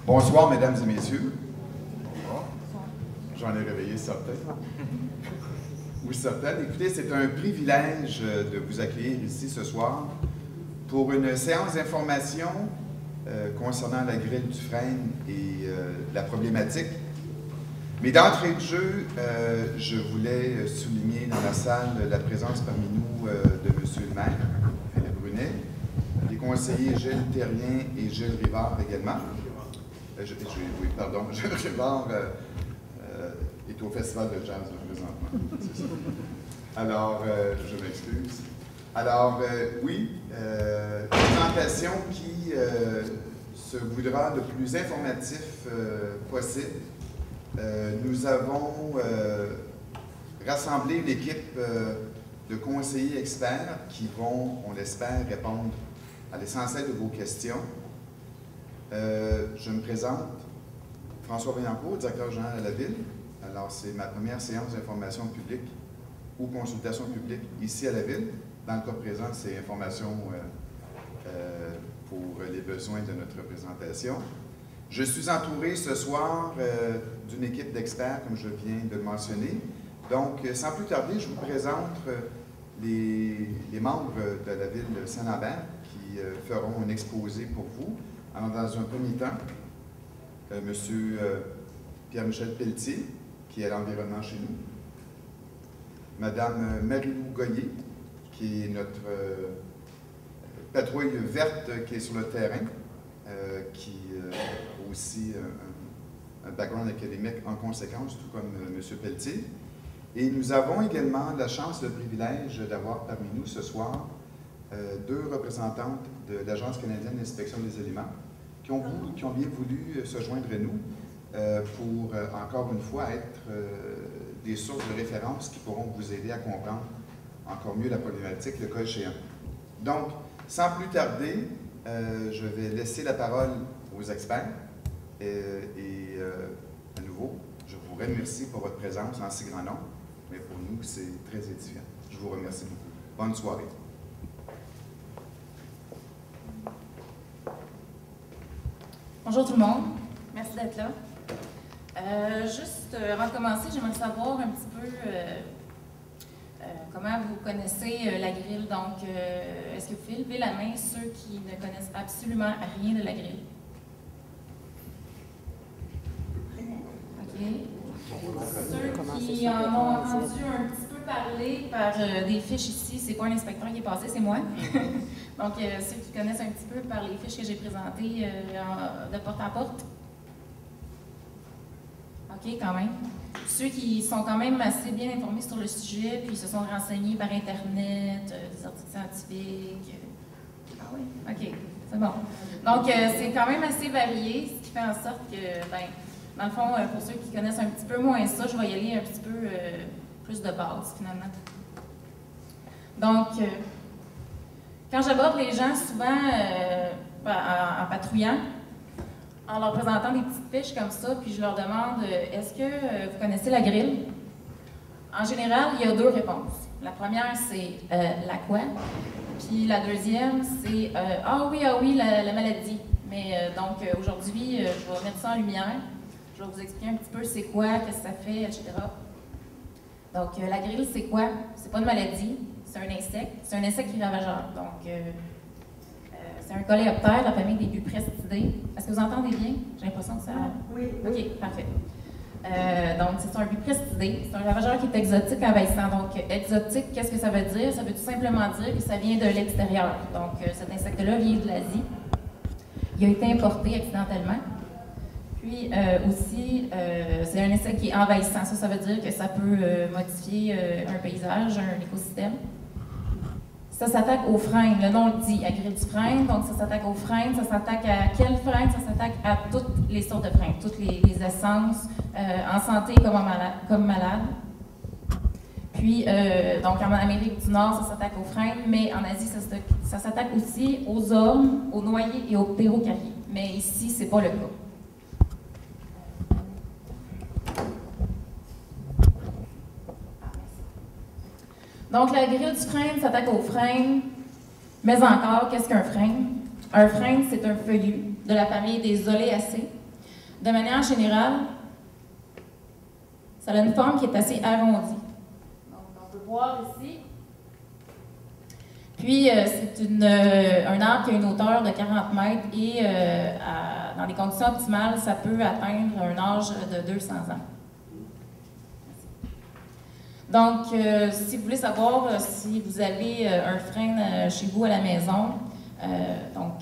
Bonsoir, mesdames et messieurs. Bonsoir. J'en ai réveillé certains. Ou certaines. Écoutez, c'est un privilège de vous accueillir ici ce soir pour une séance d'information concernant la grille Dufresne et la problématique. Mais d'entrée de jeu, je voulais souligner dans la salle la présence parmi nous de M. le maire, Philippe Brunet, les conseillers Gilles Terrien et Gilles Rivard également. Oui, pardon, Gilles Rivard est au Festival de jazz présentement, c'est ça. Alors, je m'excuse. Alors, oui, une présentation qui se voudra le plus informatif possible. Nous avons rassemblé une équipe de conseillers experts qui vont, on l'espère, répondre à l'essentiel de vos questions. Je me présente, François Vaillancourt, directeur général de la Ville. Alors, c'est ma première séance d'information publique ou consultation publique ici à la Ville. Dans le cas présent, c'est information pour les besoins de notre présentation. Je suis entouré ce soir d'une équipe d'experts, comme je viens de le mentionner. Donc, sans plus tarder, je vous présente les membres de la Ville de Saint-Lambert qui feront un exposé pour vous. Alors, dans un premier temps, M. Pierre-Michel Pelletier, qui est à l'environnement chez nous. Mme Marie-Lou Goyer, qui est notre patrouille verte qui est sur le terrain, qui a aussi un background académique en conséquence, tout comme M. Pelletier. Et nous avons également la chance, le privilège d'avoir parmi nous ce soir deux représentantes de l'Agence canadienne d'inspection des aliments qui ont bien voulu se joindre à nous pour, encore une fois, être des sources de référence qui pourront vous aider à comprendre encore mieux la problématique, le cas échéant. Donc, sans plus tarder, je vais laisser la parole aux experts à nouveau, je vous remercie pour votre présence en si grand nombre, mais pour nous, c'est très édifiant. Je vous remercie beaucoup. Bonne soirée. Bonjour tout le monde, merci d'être là. Juste avant de commencer, j'aimerais savoir un petit peu comment vous connaissez la grille. Donc, est-ce que vous pouvez lever la main ceux qui ne connaissent absolument rien de la grille? OK. Ceux qui en ont entendu un petit peu parler par des fiches ici, c'est pas un inspecteur qui est passé, c'est moi. Donc, ceux qui connaissent un petit peu par les fiches que j'ai présentées de porte en porte. OK, quand même. Ceux qui sont quand même assez bien informés sur le sujet, puis se sont renseignés par Internet, des articles scientifiques. Ah oui? OK, c'est bon. Donc, c'est quand même assez varié, ce qui fait en sorte que, ben, dans le fond, pour ceux qui connaissent un petit peu moins ça, je vais y aller un petit peu plus de base, finalement. Donc, quand j'aborde les gens, souvent, en patrouillant, en leur présentant des petites fiches comme ça, puis je leur demande « Est-ce que vous connaissez la grille? » En général, il y a deux réponses. La première, c'est « la quoi? » Puis la deuxième, c'est « ah oui, la maladie. » Mais donc, aujourd'hui, je vais mettre ça en lumière. Je vais vous expliquer un petit peu c'est quoi, qu'est-ce que ça fait, etc. Donc, la grille, c'est quoi? C'est pas une maladie, c'est un insecte. C'est un insecte qui est ravageur. Donc, c'est un coléoptère de la famille des Buprestidae. Est-ce que vous entendez bien? J'ai l'impression que ça... Oui. OK, parfait. Donc, c'est un Buprestidae. C'est un ravageur qui est exotique envahissant. Donc, exotique, qu'est-ce que ça veut dire? Ça veut tout simplement dire que ça vient de l'extérieur. Donc, cet insecte-là vient de l'Asie. Il a été importé accidentellement. Puis, aussi, c'est un insecte qui est envahissant. Ça veut dire que ça peut modifier un paysage, un écosystème. Ça s'attaque aux freins, le nom le dit, à grille du frein, donc ça s'attaque aux freins, ça s'attaque à quel frein? Ça s'attaque à toutes les sortes de freins, toutes les essences, en santé comme malade. Puis, donc en Amérique du Nord, ça s'attaque aux freins, mais en Asie, ça s'attaque aussi aux ormes, aux noyers et aux ptérocarries. Mais ici, c'est pas le cas. Donc, la grille du frein s'attaque aux freins, mais encore, qu'est-ce qu'un frein? Un frein, c'est un feuillu de la famille des oléacées. De manière générale, ça a une forme qui est assez arrondie. Donc, on peut voir ici. Puis, c'est un arbre qui a une hauteur de 40 mètres et dans les conditions optimales, ça peut atteindre un âge de 200 ans. Donc, si vous voulez savoir si vous avez un frein chez vous à la maison,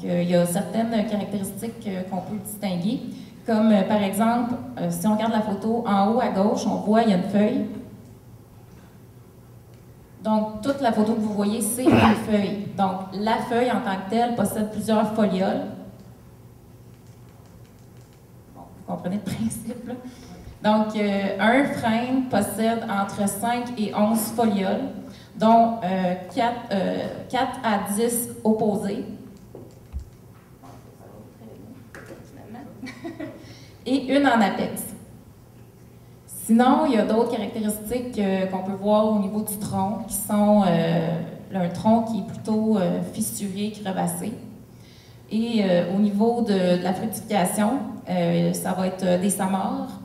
il y a certaines caractéristiques qu'on peut distinguer, comme par exemple, si on regarde la photo en haut à gauche, on voit il y a une feuille. Donc, toute la photo que vous voyez, c'est une feuille. Donc, la feuille en tant que telle possède plusieurs folioles. Bon, vous comprenez le principe, là? Donc, un frêne possède entre 5 et 11 folioles, dont 4 à 10 opposées. Et une en apex. Sinon, il y a d'autres caractéristiques qu'on peut voir au niveau du tronc, qui sont un tronc qui est plutôt fissuré, crevassé. Et au niveau de la fructification, ça va être des samars.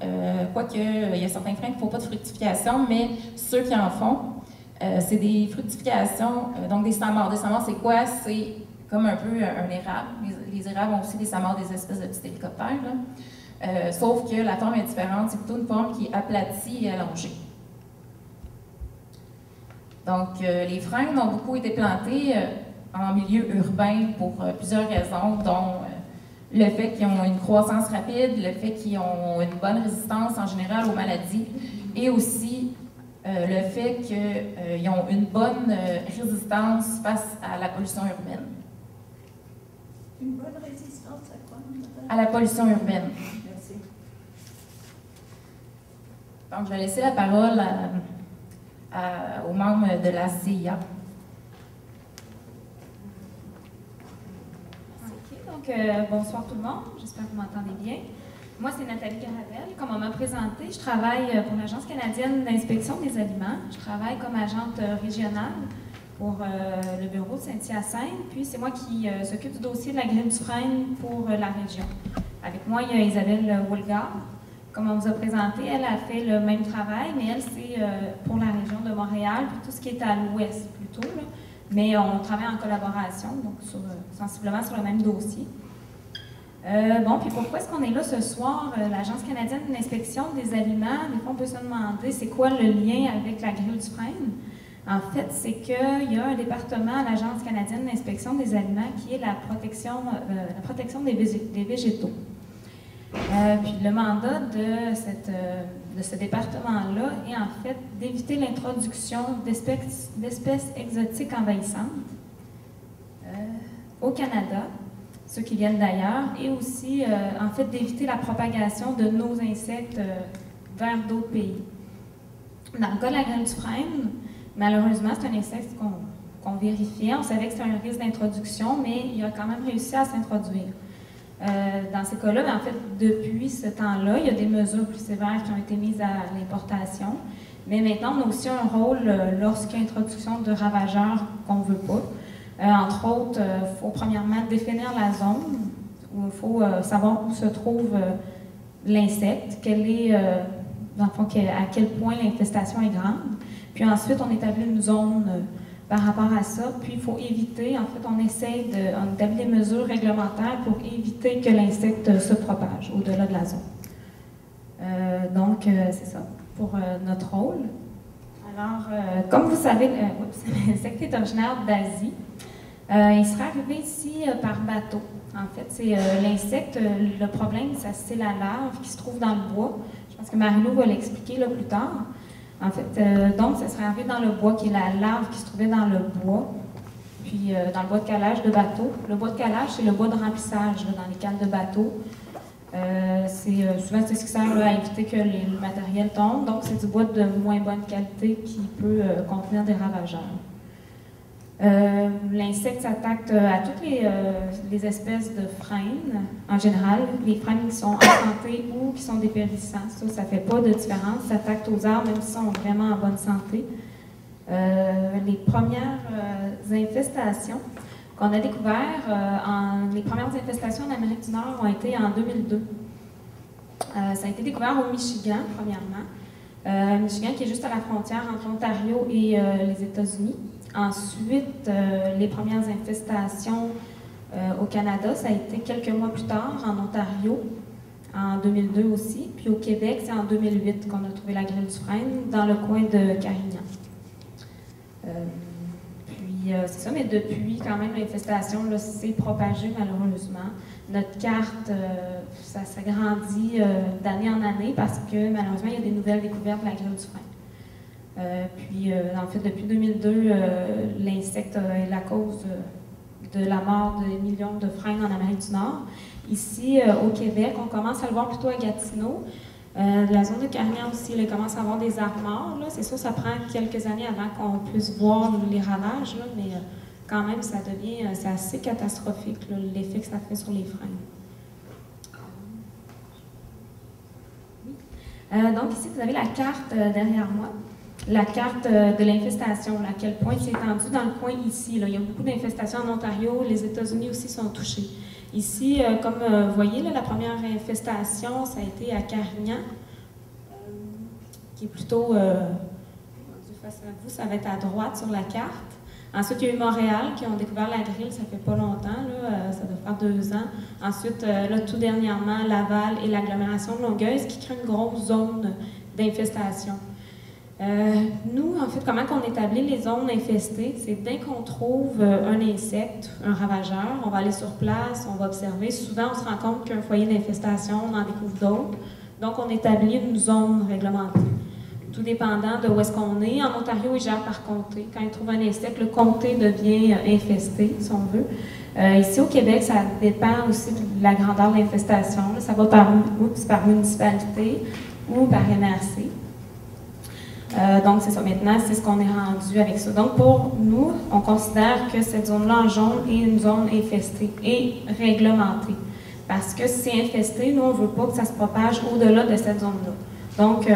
Quoique, il y a certains freins qui ne font pas de fructification, mais ceux qui en font, c'est des fructifications, donc des samars. Des samars, c'est quoi? C'est comme un peu un érable. Les érables ont aussi des samars, des espèces de petits hélicoptères, là. Sauf que la forme est différente. C'est plutôt une forme qui est aplatie et allongée. Donc, les frênes ont beaucoup été plantés en milieu urbain pour plusieurs raisons, dont le fait qu'ils ont une croissance rapide, le fait qu'ils ont une bonne résistance en général aux maladies, et aussi le fait qu'ils ont une bonne résistance face à la pollution urbaine. Une bonne résistance à quoi? À la pollution urbaine. Merci. Donc, je vais laisser la parole aux membres de la CIA. Bonsoir tout le monde, j'espère que vous m'entendez bien. Moi, c'est Nathalie Caravelle. Comme on m'a présenté, je travaille pour l'Agence canadienne d'inspection des aliments. Je travaille comme agente régionale pour le bureau de Saint-Hyacinthe. Puis, c'est moi qui s'occupe du dossier de la grille du frêne pour la région. Avec moi, il y a Isabelle Woolgar. Comme on vous a présenté, elle a fait le même travail, mais elle, c'est pour la région de Montréal, puis tout ce qui est à l'ouest plutôt, là. Mais on travaille en collaboration, donc sensiblement sur le même dossier. Puis pourquoi est-ce qu'on est là ce soir? L'Agence canadienne d'inspection des aliments, des fois on peut se demander c'est quoi le lien avec la grille du frêne? En fait, c'est qu'il y a un département à l'Agence canadienne d'inspection des aliments qui est la protection des végétaux. Puis le mandat de ce département-là est en fait d'éviter l'introduction d'espèces exotiques envahissantes au Canada, ceux qui viennent d'ailleurs, et aussi en fait d'éviter la propagation de nos insectes vers d'autres pays. Dans le cas de la grêle du frêne, malheureusement, c'est un insecte qu'on vérifiait. On savait que c'était un risque d'introduction, mais il a quand même réussi à s'introduire. Dans ces cas-là, en fait, depuis ce temps-là, il y a des mesures plus sévères qui ont été mises à l'importation. Mais maintenant, on a aussi un rôle lorsqu'il y a introduction de ravageurs qu'on ne veut pas. Entre autres, il faut premièrement définir la zone, où il faut savoir où se trouve l'insecte, à quel point l'infestation est grande. Puis ensuite, on établit une zone par rapport à ça. Puis il faut éviter, en fait, on établit des mesures réglementaires pour éviter que l'insecte se propage au-delà de la zone. C'est ça pour notre rôle. Alors, comme vous savez, l'insecte est originaire d'Asie. Il serait arrivé ici par bateau. En fait, c'est l'insecte, le problème, c'est la larve qui se trouve dans le bois. Je pense que Marie-Lou va l'expliquer là, plus tard. En fait, donc, ça serait arrivé dans le bois, qui est la larve qui se trouvait dans le bois, puis dans le bois de calage de bateau. Le bois de calage, c'est le bois de remplissage là, dans les cales de bateau. Souvent, c'est ce qui sert là, à éviter que le matériel tombe. Donc, c'est du bois de moins bonne qualité qui peut contenir des ravageurs. L'insecte s'attaque à toutes les espèces de frênes, en général, les frênes qui sont en santé ou qui sont dépérissants. Ça ne fait pas de différence. Ça s'attaque aux arbres, même s'ils sont vraiment en bonne santé. Les premières infestations qu'on a découvertes, les premières infestations en Amérique du Nord ont été en 2002. Ça a été découvert au Michigan, premièrement. Michigan qui est juste à la frontière entre l'Ontario et les États-Unis. Ensuite, les premières infestations au Canada, ça a été quelques mois plus tard, en Ontario, en 2002 aussi. Puis au Québec, c'est en 2008 qu'on a trouvé la grêle du frêne, dans le coin de Carignan. C'est ça, mais depuis, quand même, l'infestation s'est propagée malheureusement. Notre carte, ça s'agrandit d'année en année parce que malheureusement, il y a des nouvelles découvertes de la grêle du frêne. En fait, depuis 2002, l'insecte est la cause de la mort de millions de frênes en Amérique du Nord. Ici, au Québec, on commence à le voir plutôt à Gatineau. La zone de Carignan aussi, il commence à avoir des arbres morts. C'est sûr, ça prend quelques années avant qu'on puisse voir les ravages, là, mais quand même, ça devient, c'est assez catastrophique, l'effet que ça fait sur les frênes. Donc ici, vous avez la carte derrière moi. La carte de l'infestation, à quel point c'est étendu dans le coin ici. Là. Il y a beaucoup d'infestations en Ontario, les États-Unis aussi sont touchés. Ici, comme vous voyez, la première infestation, ça a été à Carignan, qui est plutôt, face à vous, ça va être à droite sur la carte. Ensuite, il y a eu Montréal, qui ont découvert la grille, ça fait pas longtemps, là, ça doit faire 2 ans. Ensuite, là, tout dernièrement, Laval et l'agglomération de Longueuil, ce qui crée une grosse zone d'infestation. Nous, en fait, comment on établit les zones infestées? C'est dès qu'on trouve un insecte, un ravageur, on va aller sur place, on va observer. Souvent, on se rend compte qu'un foyer d'infestation, on en découvre d'autres. Donc, on établit une zone réglementée. Tout dépendant de où est-ce qu'on est. En Ontario, ils gèrent par comté. Quand ils trouvent un insecte, le comté devient infesté, si on veut. Ici, au Québec, ça dépend aussi de la grandeur de l'infestation. Ça va par municipalité ou par MRC. Donc, c'est ça. Maintenant, c'est ce qu'on est rendu avec ça. Donc, pour nous, on considère que cette zone-là en jaune est une zone infestée et réglementée. Parce que si c'est infesté, nous, on ne veut pas que ça se propage au-delà de cette zone-là. Donc,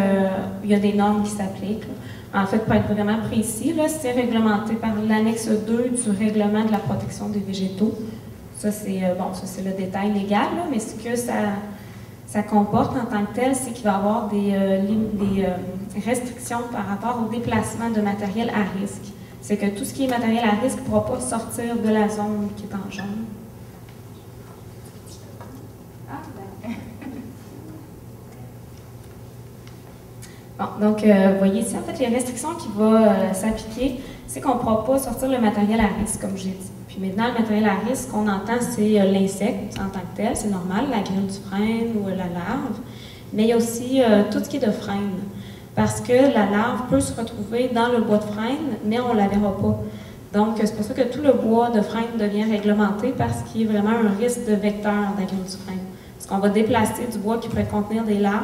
il y a des normes qui s'appliquent. En fait, pour être vraiment précis, c'est réglementé par l'annexe 2 du règlement de la protection des végétaux. Ça, c'est le détail légal, là, mais ce que ça comporte en tant que tel, c'est qu'il va y avoir des restrictions par rapport au déplacement de matériel à risque. C'est que tout ce qui est matériel à risque ne pourra pas sortir de la zone qui est en jaune. Bon, donc, vous voyez ici, en fait, les restrictions qui vont s'appliquer, c'est qu'on ne pourra pas sortir le matériel à risque, comme j'ai dit. Puis maintenant, le matériel à risque qu'on entend, c'est l'insecte en tant que tel, c'est normal, la grêle du frêne ou la larve. Mais il y a aussi tout ce qui est de frêne. Parce que la larve peut se retrouver dans le bois de frêne, mais on ne la verra pas. Donc, c'est pour ça que tout le bois de frêne devient réglementé parce qu'il y a vraiment un risque de vecteur de la grêle du frêne. Parce qu'on va déplacer du bois qui pourrait contenir des larves.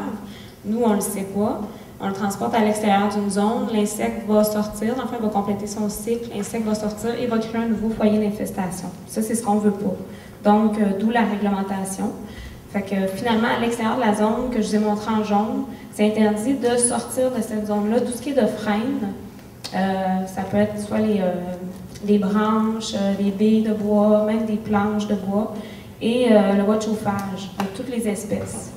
Nous, on ne le sait pas. On le transporte à l'extérieur d'une zone, l'insecte va sortir, enfin, il va compléter son cycle, l'insecte va sortir et va créer un nouveau foyer d'infestation. Ça, c'est ce qu'on ne veut pas. Donc, d'où la réglementation. Fait que finalement, à l'extérieur de la zone que je vous ai montré en jaune, c'est interdit de sortir de cette zone-là tout ce qui est de frêne. Ça peut être soit les branches, les billes de bois, même des planches de bois, et le bois de chauffage, de toutes les espèces.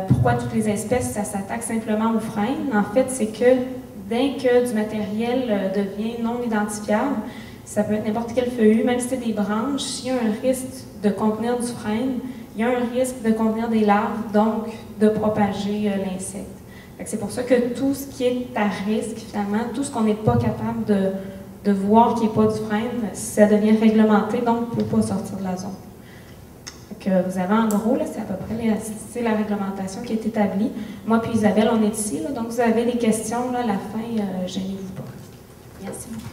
Pourquoi toutes les espèces, ça s'attaque simplement aux frênes? En fait, c'est que dès que du matériel devient non identifiable, ça peut être n'importe quelle feuillue, même si c'est des branches, s'il y a un risque de contenir du frêne, il y a un risque de contenir des larves, donc de propager l'insecte. C'est pour ça que tout ce qui est à risque, finalement, tout ce qu'on n'est pas capable de voir qui n'est pas du frêne, ça devient réglementé, donc on ne peut pas sortir de la zone. Vous avez en gros, c'est à peu près la réglementation qui est établie. Moi puis Isabelle, on est ici, donc vous avez des questions là, à la fin, gênez-vous pas. Merci beaucoup.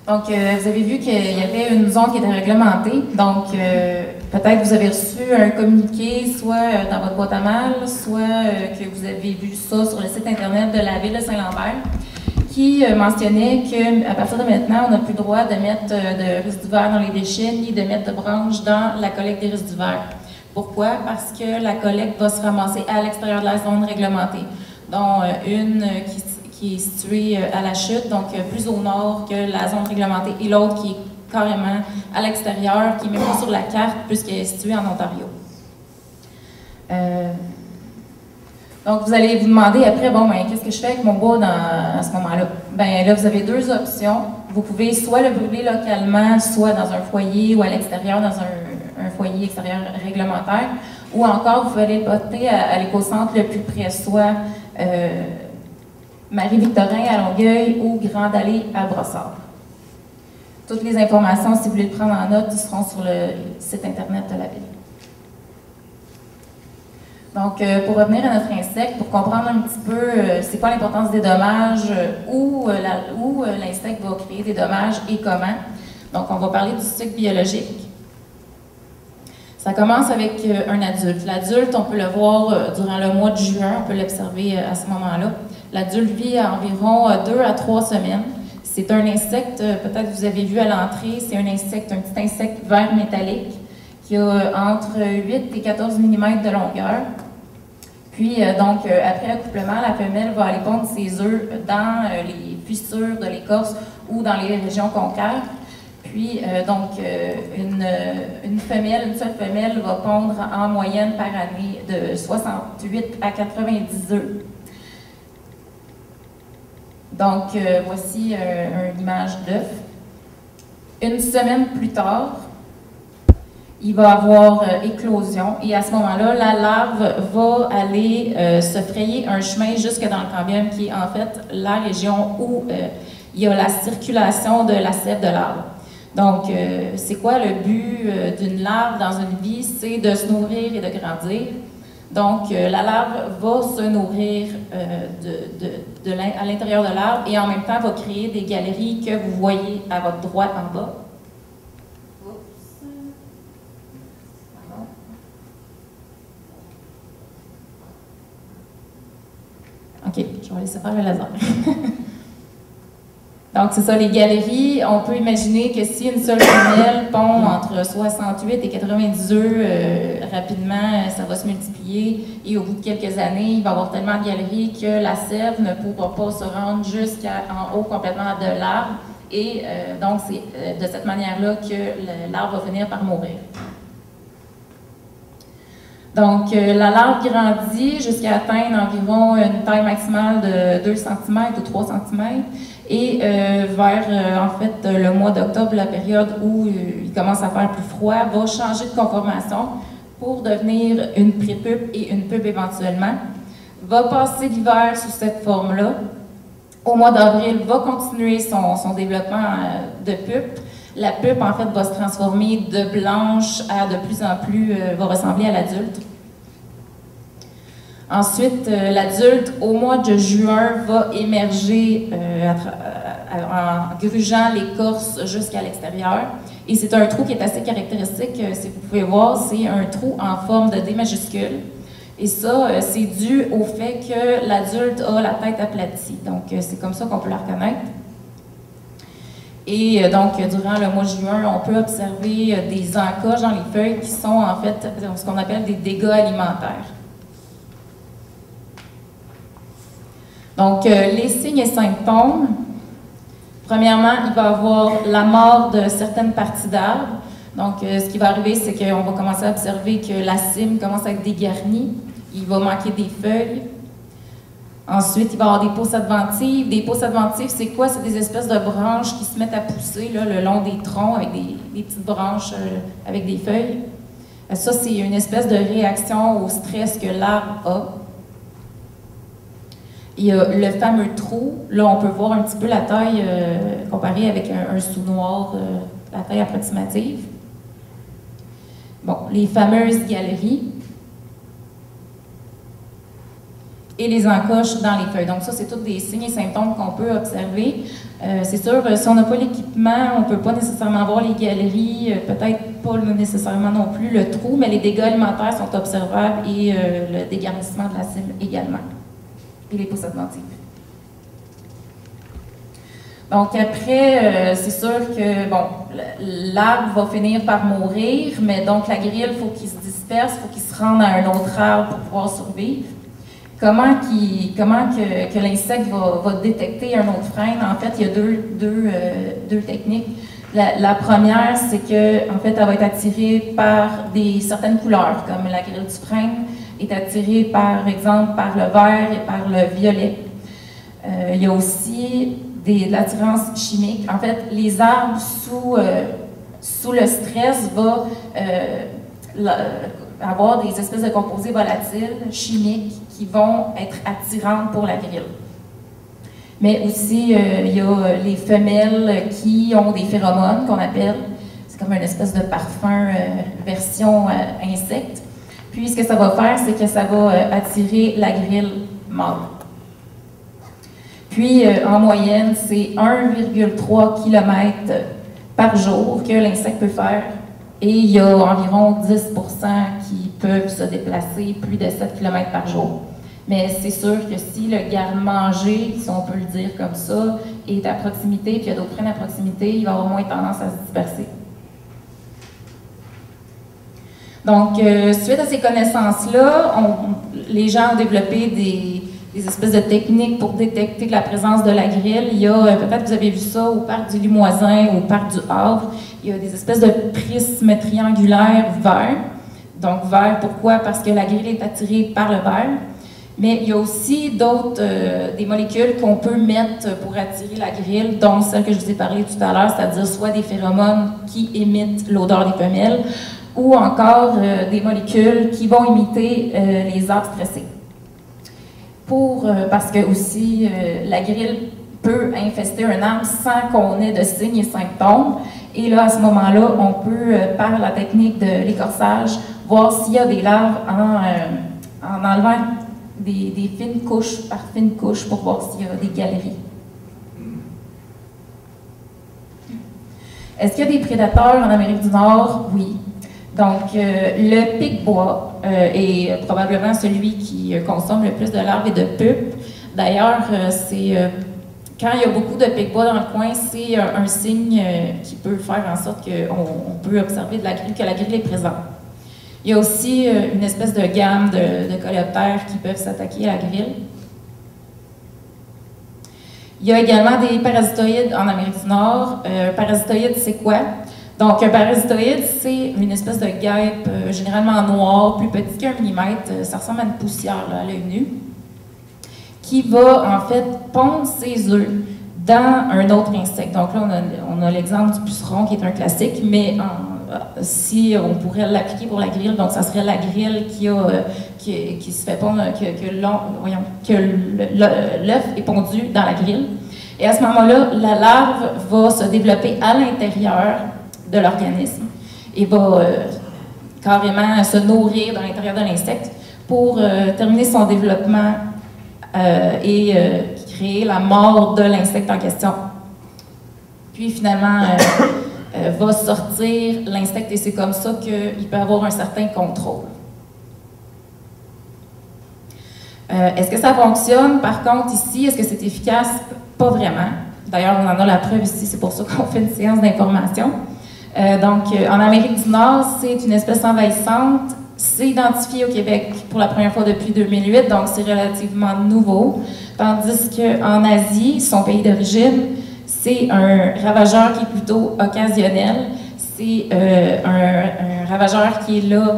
Donc, vous avez vu qu'il y avait une zone qui était réglementée. Donc, peut-être que vous avez reçu un communiqué, soit dans votre boîte à mal, soit que vous avez vu ça sur le site Internet de la Ville de Saint-Lambert, qui mentionnait qu'à partir de maintenant, on n'a plus le droit de mettre de résidus-verts dans les déchets, ni de mettre de branches dans la collecte des résidus-verts. Pourquoi? Parce que la collecte va se ramasser à l'extérieur de la zone réglementée, dont une qui qui est situé à la chute, donc plus au nord que la zone réglementée, et l'autre qui est carrément à l'extérieur, qui est même pas sur la carte, puisqu'elle est située en Ontario. Donc, vous allez vous demander après, bon, ben, qu'est-ce que je fais avec mon bois à ce moment-là? Ben, là, vous avez deux options. Vous pouvez soit le brûler localement, soit dans un foyer ou à l'extérieur, dans un foyer extérieur réglementaire, ou encore, vous pouvez aller le porter à l'écocentre le plus près, soit Marie-Victorin à Longueuil ou Grande Allée à Brossard. Toutes les informations, si vous voulez le prendre en note, seront sur le site Internet de la Ville. Donc, pour revenir à notre insecte, pour comprendre un petit peu c'est quoi l'importance des dommages, où l'insecte va créer des dommages et comment. Donc, on va parler du cycle biologique. Ça commence avec un adulte. L'adulte, on peut le voir durant le mois de juin, on peut l'observer à ce moment-là. L'adulte vit à environ 2 à 3 semaines. C'est un insecte, peut-être que vous avez vu à l'entrée, c'est un insecte, un petit insecte vert métallique qui a entre 8 et 14 mm de longueur. Puis, après l'accouplement, la femelle va aller pondre ses œufs dans les fissures de l'écorce ou dans les régions concave. Puis, une seule femelle va pondre en moyenne par année de 68 à 90 œufs. Donc, voici une image d'œuf. Une semaine plus tard, il va avoir éclosion et à ce moment-là, la larve va aller se frayer un chemin jusque dans le cambium qui est en fait la région où il y a la circulation de la sève de l'arbre. Donc, c'est quoi le but d'une larve dans une vie? C'est de se nourrir et de grandir. Donc, la larve va se nourrir à l'intérieur de l'arbre et en même temps va créer des galeries que vous voyez à votre droite en bas. OK, je vais laisser faire le laser. Donc, c'est ça, les galeries. On peut imaginer que si une seule femelle pond entre 68 et 90 œufs, rapidement, ça va se multiplier. Et au bout de quelques années, il va y avoir tellement de galeries que la sève ne pourra pas se rendre jusqu'en haut complètement de l'arbre. Et donc, c'est de cette manière-là que l'arbre va finir par mourir. Donc, la larve grandit jusqu'à atteindre environ une taille maximale de 2 cm ou 3 cm. Et vers, le mois d'octobre, la période où il commence à faire plus froid, va changer de conformation pour devenir une prépupe et une pupe éventuellement. Va passer l'hiver sous cette forme-là. Au mois d'avril, va continuer son développement de pupe. La pupe, en fait, va se transformer de blanche à de plus en plus, va ressembler à l'adulte. Ensuite, l'adulte, au mois de juin, va émerger en grugeant l'écorce jusqu'à l'extérieur. Et c'est un trou qui est assez caractéristique, si vous pouvez voir, c'est un trou en forme de D majuscule. Et ça, c'est dû au fait que l'adulte a la tête aplatie. Donc, c'est comme ça qu'on peut la reconnaître. Et donc, durant le mois de juin, on peut observer des encoches dans les feuilles qui sont en fait ce qu'on appelle des dégâts alimentaires. Donc, les signes et symptômes. Premièrement, il va y avoir la mort de certaines parties d'arbres. Donc, ce qui va arriver, c'est qu'on va commencer à observer que la cime commence à être dégarnie. Il va manquer des feuilles. Ensuite, il va y avoir des peaux adventives. Des peaux adventives, c'est quoi? C'est des espèces de branches qui se mettent à pousser là, le long des troncs avec des petites branches avec des feuilles. Ça, c'est une espèce de réaction au stress que l'arbre a. Il y a le fameux trou. Là, on peut voir un petit peu la taille comparée avec un sous-noir, la taille approximative. Bon, les fameuses galeries. Et les encoches dans les feuilles. Donc ça, c'est tous des signes et symptômes qu'on peut observer. C'est sûr, si on n'a pas l'équipement, on ne peut pas nécessairement voir les galeries, peut-être pas nécessairement non plus le trou, mais les dégâts alimentaires sont observables et le dégarnissement de la cime également. Et les peaux adventives. Donc après, c'est sûr que, bon, l'arbre va finir par mourir, mais donc la grille, il faut qu'il se disperse, il faut qu'il se rende à un autre arbre pour pouvoir survivre. Comment que l'insecte va détecter un autre frein? En fait, il y a deux techniques. La première, c'est que en fait, elle va être attirée par certaines couleurs, comme la grille du frein est attirée par exemple par le vert et par le violet. Il y a aussi de l'attirance chimique. En fait, les arbres sous le stress vont avoir des espèces de composés volatiles, chimiques, qui vont être attirantes pour la grille. Mais aussi, il y a les femelles qui ont des phéromones qu'on appelle, c'est comme une espèce de parfum version insecte. Puis, ce que ça va faire, c'est que ça va attirer la grille mâle. Puis, en moyenne, c'est 1,3 km par jour que l'insecte peut faire. Et il y a environ 10% qui peuvent se déplacer plus de 7 km par jour. Mais c'est sûr que si le garde-manger, si on peut le dire comme ça, est à proximité, puis il y a d'autres freins à proximité, il va avoir moins tendance à se disperser. Donc, suite à ces connaissances-là, les gens ont développé des espèces de techniques pour détecter la présence de la grille. Il y a, peut-être que vous avez vu ça au parc du Limoisin, au parc du Havre, il y a des espèces de prismes triangulaires verts. Donc, vert, pourquoi? Parce que la grille est attirée par le vert. Mais il y a aussi des molécules qu'on peut mettre pour attirer la grille, dont celle que je vous ai parlé tout à l'heure, c'est-à-dire soit des phéromones qui imitent l'odeur des femelles, ou encore des molécules qui vont imiter les arbres stressés. Parce que aussi, la grille peut infester un arbre sans qu'on ait de signes et symptômes. Et là, à ce moment-là, on peut, par la technique de l'écorçage, voir s'il y a des larves en enlevant des fines couches par fines couches pour voir s'il y a des galeries. Est-ce qu'il y a des prédateurs en Amérique du Nord? Oui. Donc, le pic-bois est probablement celui qui consomme le plus de larves et de pupes. D'ailleurs, quand il y a beaucoup de pic-bois dans le coin, c'est un signe qui peut faire en sorte qu'on peut observer que la grille est présente. Il y a aussi une espèce de gamme de coléoptères qui peuvent s'attaquer à la grille. Il y a également des parasitoïdes en Amérique du Nord. Parasitoïde, c'est quoi? Donc, un parasitoïde, c'est une espèce de guêpe généralement noire, plus petite qu'un millimètre, ça ressemble à une poussière là, à l'œil nu, qui va en fait pondre ses œufs dans un autre insecte. Donc là, on a l'exemple du puceron qui est un classique, mais si on pourrait l'appliquer pour la grille, donc ça serait la grille qui se fait pondre, que l'œuf est pondu dans la grille. Et à ce moment-là, la larve va se développer à l'intérieur de l'organisme et va carrément se nourrir dans l'intérieur de l'insecte pour terminer son développement et créer la mort de l'insecte en question. Puis finalement, va sortir l'insecte et c'est comme ça qu'il peut avoir un certain contrôle. Est-ce que ça fonctionne? Par contre, ici, est-ce que c'est efficace? Pas vraiment. D'ailleurs, on en a la preuve ici, c'est pour ça qu'on fait une séance d'information. En Amérique du Nord, c'est une espèce envahissante. C'est identifié au Québec pour la première fois depuis 2008, donc c'est relativement nouveau. Tandis qu'en Asie, son pays d'origine, c'est un ravageur qui est plutôt occasionnel. C'est un ravageur qui est là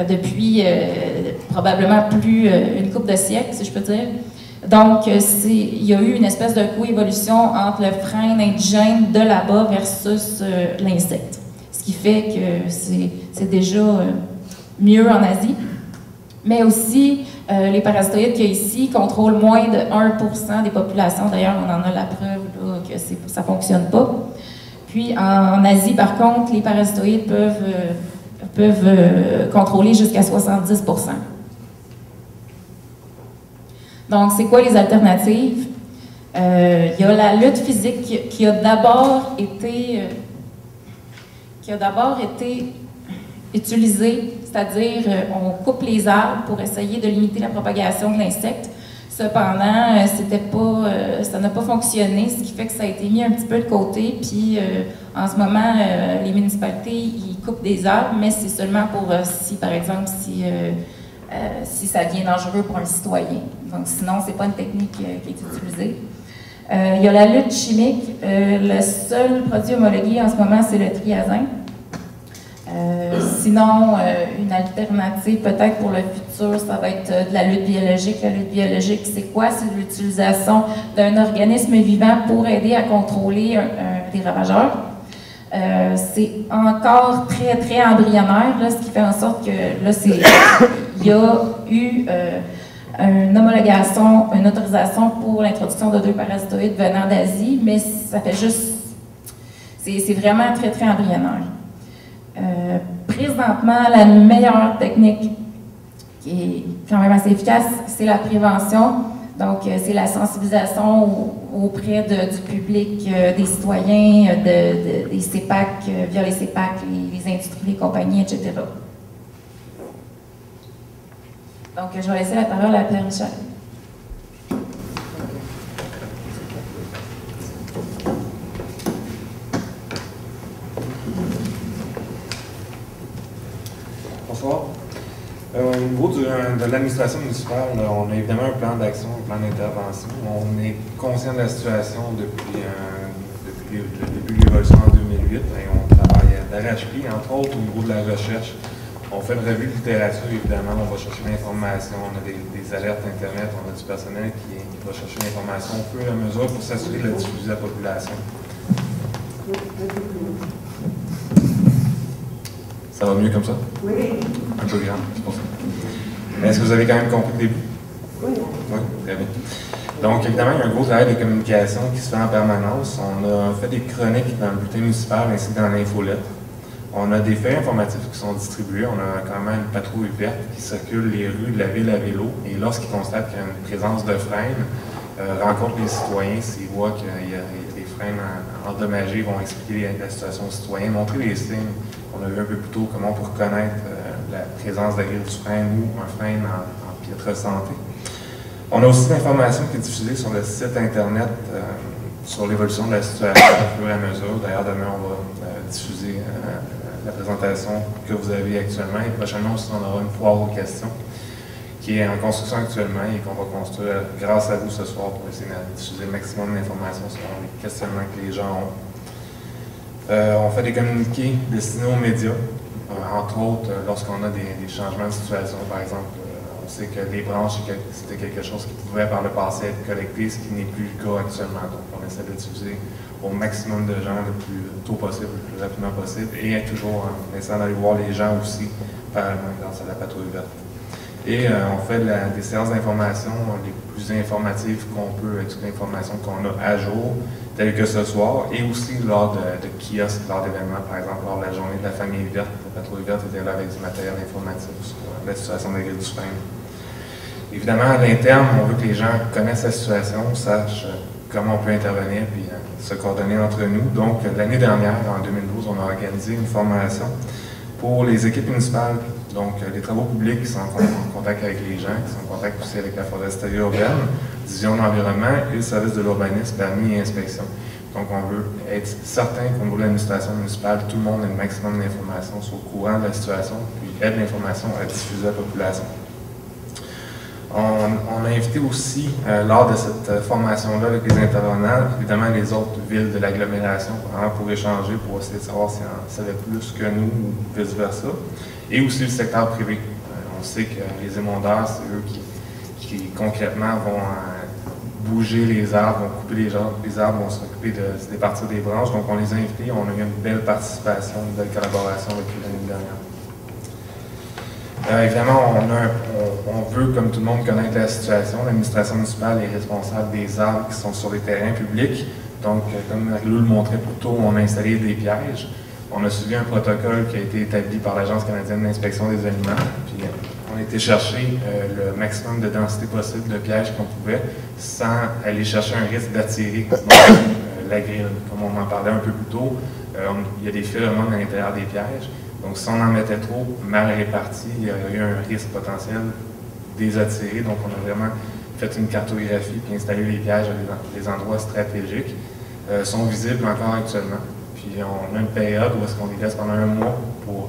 depuis probablement plus une couple de siècles, si je peux dire. Donc, il y a eu une espèce de coévolution entre le frein indigène de là-bas versus l'insecte. Ce qui fait que c'est déjà mieux en Asie. Mais aussi, les parasitoïdes qu'il y a ici contrôlent moins de 1% des populations. D'ailleurs, on en a la preuve là, que ça ne fonctionne pas. Puis, en Asie, par contre, les parasitoïdes peuvent contrôler jusqu'à 70%. Donc, c'est quoi les alternatives? Il y a la lutte physique qui a d'abord été utilisée, c'est-à-dire on coupe les arbres pour essayer de limiter la propagation de l'insecte. Cependant, ça n'a pas fonctionné, ce qui fait que ça a été mis un petit peu de côté. Puis, en ce moment, les municipalités, ils coupent des arbres, mais c'est seulement pour si, par exemple, si si ça devient dangereux pour un citoyen. Donc sinon, ce n'est pas une technique qui est utilisée. Il y a la lutte chimique. Le seul produit homologué en ce moment, c'est le triazin. Sinon, une alternative peut-être pour le futur, ça va être de la lutte biologique. La lutte biologique, c'est quoi? C'est l'utilisation d'un organisme vivant pour aider à contrôler des ravageurs. C'est encore très, très embryonnaire, là, ce qui fait en sorte que là, il y a eu une homologation, une autorisation pour l'introduction de 2 parasitoïdes venant d'Asie, mais ça fait juste... C'est vraiment très, très embryonnaire. Présentement, la meilleure technique qui est quand même assez efficace, c'est la prévention. Donc, c'est la sensibilisation auprès du public, des citoyens, des CEPAC, via les CEPAC, les industries, les compagnies, etc. Donc, je vais laisser la parole à Pierre Michel. Bonsoir. Au niveau de l'administration municipale, on a évidemment un plan d'action, un plan d'intervention. On est conscient de la situation depuis le début de l'évolution en 2008 et on travaille d'arrache-pied, entre autres au niveau de la recherche. On fait une revue de littérature, évidemment, on va chercher l'information, on a des alertes Internet, on a du personnel qui va chercher l'information au fur et à mesure pour s'assurer de la diffuser à la population. Ça va mieux comme ça? Oui. Un peu grand, c'est pour ça. Mais est-ce que vous avez quand même compris le début? Oui. Oui, très bien. Donc, évidemment, il y a un gros travail de communication qui se fait en permanence. On a fait des chroniques dans le bulletin municipal ainsi que dans l'infolette. On a des faits informatifs qui sont distribués. On a quand même une patrouille verte qui circule les rues de la ville à vélo. Et lorsqu'ils constatent qu'il y a une présence de freins, rencontrent les citoyens. S'ils voient qu'il y a des freins endommagés, vont expliquer la situation aux citoyens, montrer les signes. On a vu un peu plus tôt comment on peut reconnaître la présence de la grille du frein ou un frein en piètre santé. On a aussi l'information qui est diffusée sur le site Internet sur l'évolution de la situation au fur et à mesure. D'ailleurs, demain, on va diffuser la présentation que vous avez actuellement. Et prochainement aussi, on aura une foire aux questions qui est en construction actuellement et qu'on va construire grâce à vous ce soir pour essayer de diffuser le maximum d'informations sur les questionnements que les gens ont. On fait des communiqués destinés aux médias, entre autres lorsqu'on a des changements de situation. Par exemple, on sait que les branches, c'était quelque chose qui pouvait par le passé être collecté, ce qui n'est plus le cas actuellement. Donc, on essaie de diffuser au maximum de gens le plus tôt possible, le plus rapidement possible, et toujours en essayant d'aller voir les gens aussi, parallèlement grâce à la patrouille verte. Et on fait des séances d'information les plus informatives qu'on peut, avec toute l'information qu'on a à jour, telles que ce soir, et aussi lors de kiosques, lors d'événements, par exemple lors de la journée de la famille verte. La patrouille verte était là avec du matériel informatif sur la situation de la grille du frein. Évidemment, à l'interne, on veut que les gens connaissent la situation, sachent comment on peut intervenir, puis se coordonner entre nous. Donc, l'année dernière, en 2012, on a organisé une formation pour les équipes municipales. Donc, les travaux publics qui sont en contact avec les gens, qui sont en contact aussi avec la foresterie urbaine, division de l'environnement et le service de l'urbanisme, permis et inspection. Donc, on veut être certain qu'au niveau de l'administration municipale, tout le monde ait le maximum d'informations, soit au courant de la situation, puis aide l'information à diffuser à la population. On a invité aussi, lors de cette formation-là, avec les intervenants, évidemment les autres villes de l'agglomération, pour échanger, pour essayer de savoir s'ils en savaient plus que nous ou vice-versa. Et aussi le secteur privé. On sait que les émondeurs, c'est eux qui concrètement vont bouger les arbres, vont couper les arbres, vont s'occuper de se départir des branches. Donc on les a invités, on a eu une belle participation, une belle collaboration avec eux l'année dernière. Évidemment, on veut, comme tout le monde, connaître la situation. L'administration municipale est responsable des arbres qui sont sur les terrains publics. Donc, comme Marie-Lou le montrait plus tôt, on a installé des pièges. On a suivi un protocole qui a été établi par l'Agence canadienne d'inspection des aliments. Puis, on a été chercher le maximum de densité possible de pièges qu'on pouvait, sans aller chercher un risque d'attirer la grille. Comme on en parlait un peu plus tôt, il y a des phéromones à l'intérieur des pièges. Donc, si on en mettait trop, mal réparti, il y aurait eu un risque potentiel des attirer. Donc, on a vraiment fait une cartographie et installé les pièges à des endroits stratégiques. Sont visibles encore actuellement. Puis, on a une période où est-ce qu'on les laisse pendant un mois pour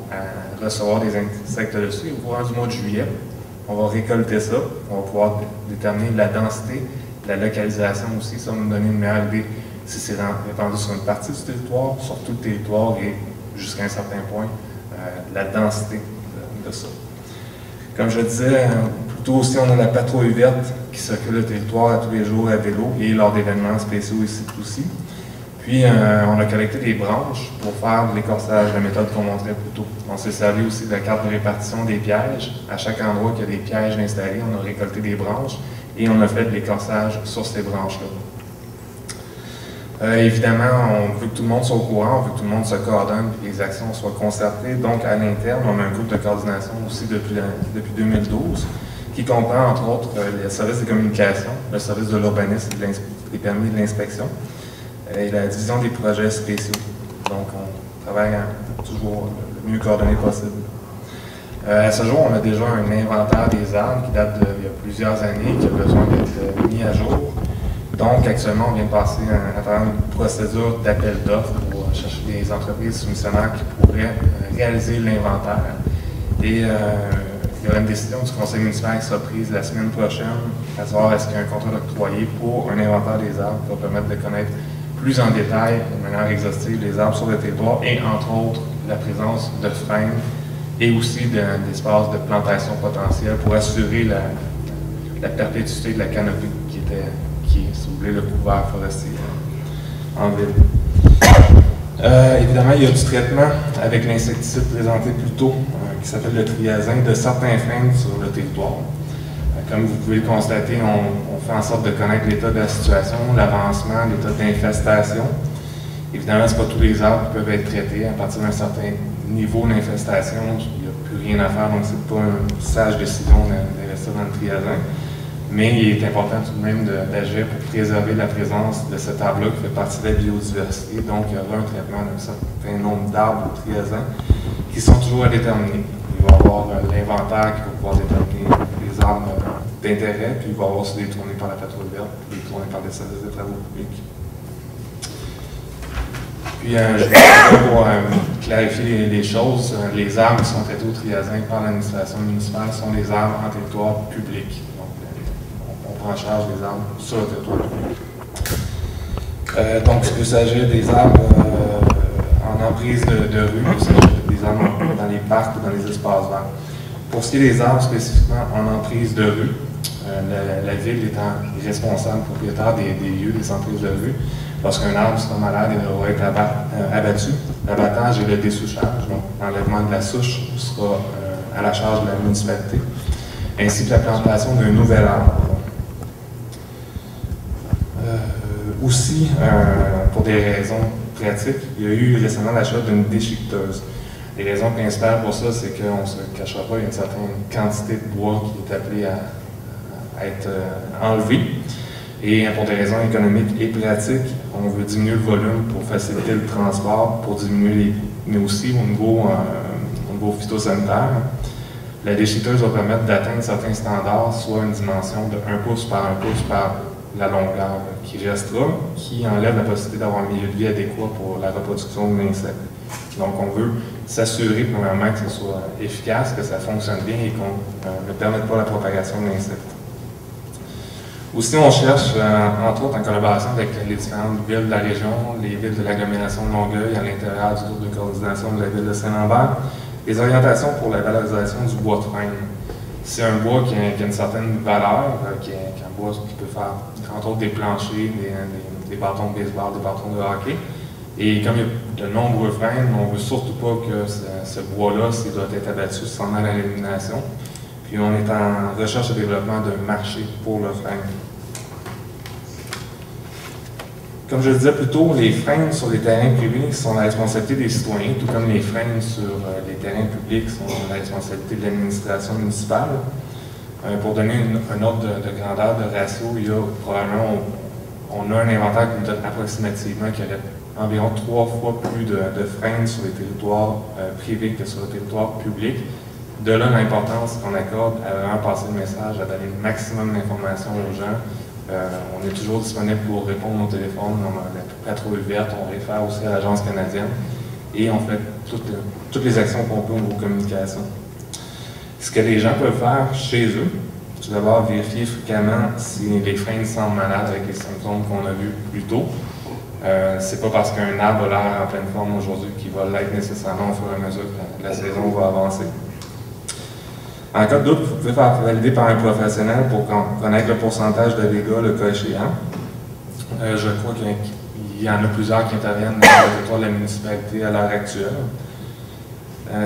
recevoir des insectes dessus. Au courant du mois de juillet, On va récolter ça, on va pouvoir déterminer la densité, la localisation aussi, ça va nous donner une meilleure idée si c'est répandu sur une partie du territoire, sur tout le territoire et jusqu'à un certain point, la densité de ça. Comme je le disais, plus tôt aussi, on a la patrouille verte qui circule le territoire à tous les jours à vélo et lors d'événements spéciaux ici aussi. Puis, on a collecté des branches pour faire de l'écorçage, la méthode qu'on montrait plus tôt. On s'est servi aussi de la carte de répartition des pièges. À chaque endroit qu'il y a des pièges installés, on a récolté des branches et on a fait de l'écorçage sur ces branches-là. Évidemment, on veut que tout le monde soit au courant, on veut que tout le monde se coordonne et que les actions soient concertées. Donc, à l'interne, on a un groupe de coordination aussi depuis 2012 qui comprend, entre autres, le service de communication, le service de l'urbanisme, des permis de l'inspection et la division des projets spéciaux. Donc, on travaille toujours le mieux coordonné possible. À ce jour, on a déjà un inventaire des arbres qui date d'il y a plusieurs années, qui a besoin d'être mis à jour. Donc, actuellement, on vient de passer à travers une procédure d'appel d'offres pour chercher des entreprises soumissionnaires qui pourraient réaliser l'inventaire. Et il y aura une décision du conseil municipal qui sera prise la semaine prochaine, à savoir est-ce qu'il y a un contrat octroyé pour un inventaire des arbres qui va permettre de connaître plus en détail, de manière exhaustive, les arbres sur le territoire et, entre autres, la présence de frênes et aussi d'espaces de plantation potentiels pour assurer la perpétuité de la canopée qui est, si vous voulez, le couvert forestier en ville. Évidemment, il y a du traitement avec l'insecticide présenté plus tôt, qui s'appelle le triazin, de certains frênes sur le territoire. Comme vous pouvez le constater, on fait en sorte de connaître l'état de la situation, l'avancement, l'état d'infestation. Évidemment, ce n'est pas tous les arbres qui peuvent être traités. À partir d'un certain niveau d'infestation, il n'y a plus rien à faire, donc ce n'est pas une sage décision d'investir dans le triazin. Mais il est important tout de même d'agir pour préserver la présence de cet arbre-là qui fait partie de la biodiversité. Donc, il y aura un traitement d'un certain nombre d'arbres au triazin qui sont toujours à déterminer. Il va y avoir l'inventaire qui va pouvoir déterminer les arbres d'intérêt, puis il va y avoir aussi des tournées par la patrouille verte, des tournées par les services de travaux publics. Puis, pour clarifier les choses, les arbres qui sont traités au triazin par l'administration municipale sont des arbres en territoire public. On prend en charge les arbres sur le territoire public. Donc, il peut s'agir des arbres en emprise de rue, des arbres dans les parcs ou dans les espaces verts. Pour ce qui est des arbres spécifiquement en emprise de rue, la ville étant responsable, propriétaire des lieux, des emprises de rue, lorsqu'un arbre sera malade, il devra être abattu. L'abattage et le dessouchage, donc l'enlèvement de la souche, sera à la charge de la municipalité, ainsi que la plantation d'un nouvel arbre. Aussi, pour des raisons pratiques, il y a eu récemment l'achat d'une déchiqueteuse. Les raisons principales pour ça, c'est qu'on ne se cachera pas, il y a une certaine quantité de bois qui est appelée à être enlevée. Et pour des raisons économiques et pratiques, on veut diminuer le volume pour faciliter le transport, pour diminuer mais aussi au niveau phytosanitaire. La déchiqueteuse va permettre d'atteindre certains standards, soit une dimension de 1 pouce par la longueur qui restera, qui enlève la possibilité d'avoir un milieu de vie adéquat pour la reproduction de l'insecte. Donc, on veut s'assurer, premièrement, que ce soit efficace, que ça fonctionne bien et qu'on ne permette pas la propagation de l'insecte. Aussi, on cherche, entre autres, en collaboration avec les différentes villes de la région, les villes de l'agglomération de Longueuil, à l'intérieur du groupe de coordination de la ville de Saint-Lambert, des orientations pour la valorisation du bois de frêne. C'est un bois qui a une certaine valeur, qui est un bois qui peut faire, entre autres, des planchers, des bâtons de baseball, des bâtons de hockey. Et comme il y a de nombreux frênes, on ne veut surtout pas que ce bois-là, s'il doit être abattu, s'en aille à l'élimination. Puis on est en recherche et développement d'un marché pour le frêne. Comme je le disais plus tôt, les frênes sur les terrains privés sont la responsabilité des citoyens, tout comme les frênes sur les terrains publics sont la responsabilité de l'administration municipale. Pour donner un ordre de grandeur, de ratio, il y a probablement, on a un inventaire qui nous donne approximativement qu'il y aurait environ 3 fois plus de frênes sur les territoires privés que sur le territoire public. De là l'importance qu'on accorde à vraiment passer le message, à donner le maximum d'informations aux gens. On est toujours disponible pour répondre au téléphone. On a la patrouille verte, on réfère aussi à l'Agence canadienne et on fait toutes les actions qu'on peut au niveau communication. Ce que les gens peuvent faire chez eux, tout d'abord vérifier fréquemment si les freins semblent malades avec les symptômes qu'on a vus plus tôt. C'est pas parce qu'un arbre a l'air en pleine forme aujourd'hui qu'il va l'être nécessairement au fur et à mesure que la saison va avancer. En cas de doute, vous pouvez faire valider par un professionnel pour connaître le pourcentage de dégâts le cas échéant. Je crois qu'il y en a plusieurs qui interviennent dans le territoire de la municipalité à l'heure actuelle.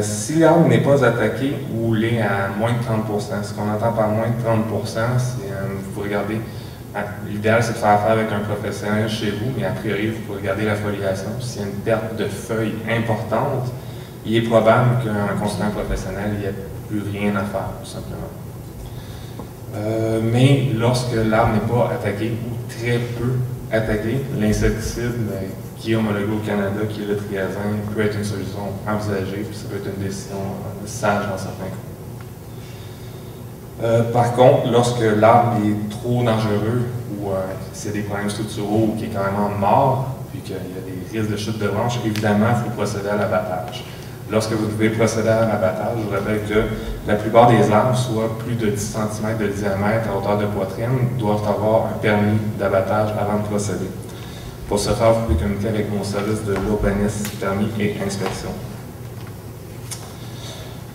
Si l'arbre n'est pas attaqué ou l'est à moins de 30 %, ce qu'on entend par moins de 30 %, c'est, vous pouvez regarder, l'idéal c'est de faire affaire avec un professionnel chez vous, mais a priori vous pouvez regarder la foliation. S'il y a une perte de feuilles importante, il est probable qu'en consultant un professionnel, il n'y ait plus rien à faire, tout simplement. Mais lorsque l'arbre n'est pas attaqué ou très peu attaqué, l'insecticide qui est homologué au Canada, qui est le triazin, peut être une solution envisagée, puis ça peut être une décision sage dans certains cas. Par contre, lorsque l'arbre est trop dangereux ou s'il y a des problèmes structuraux ou qu'il est carrément mort, puis qu'il y a des risques de chute de branches, évidemment, il faut procéder à l'abattage. Lorsque vous devez procéder à l'abattage, je vous rappelle que la plupart des arbres, soit plus de 10 cm de diamètre à hauteur de poitrine, doivent avoir un permis d'abattage avant de procéder. Pour ce faire, vous pouvez communiquer avec mon service de l'urbanisme, permis et inspection.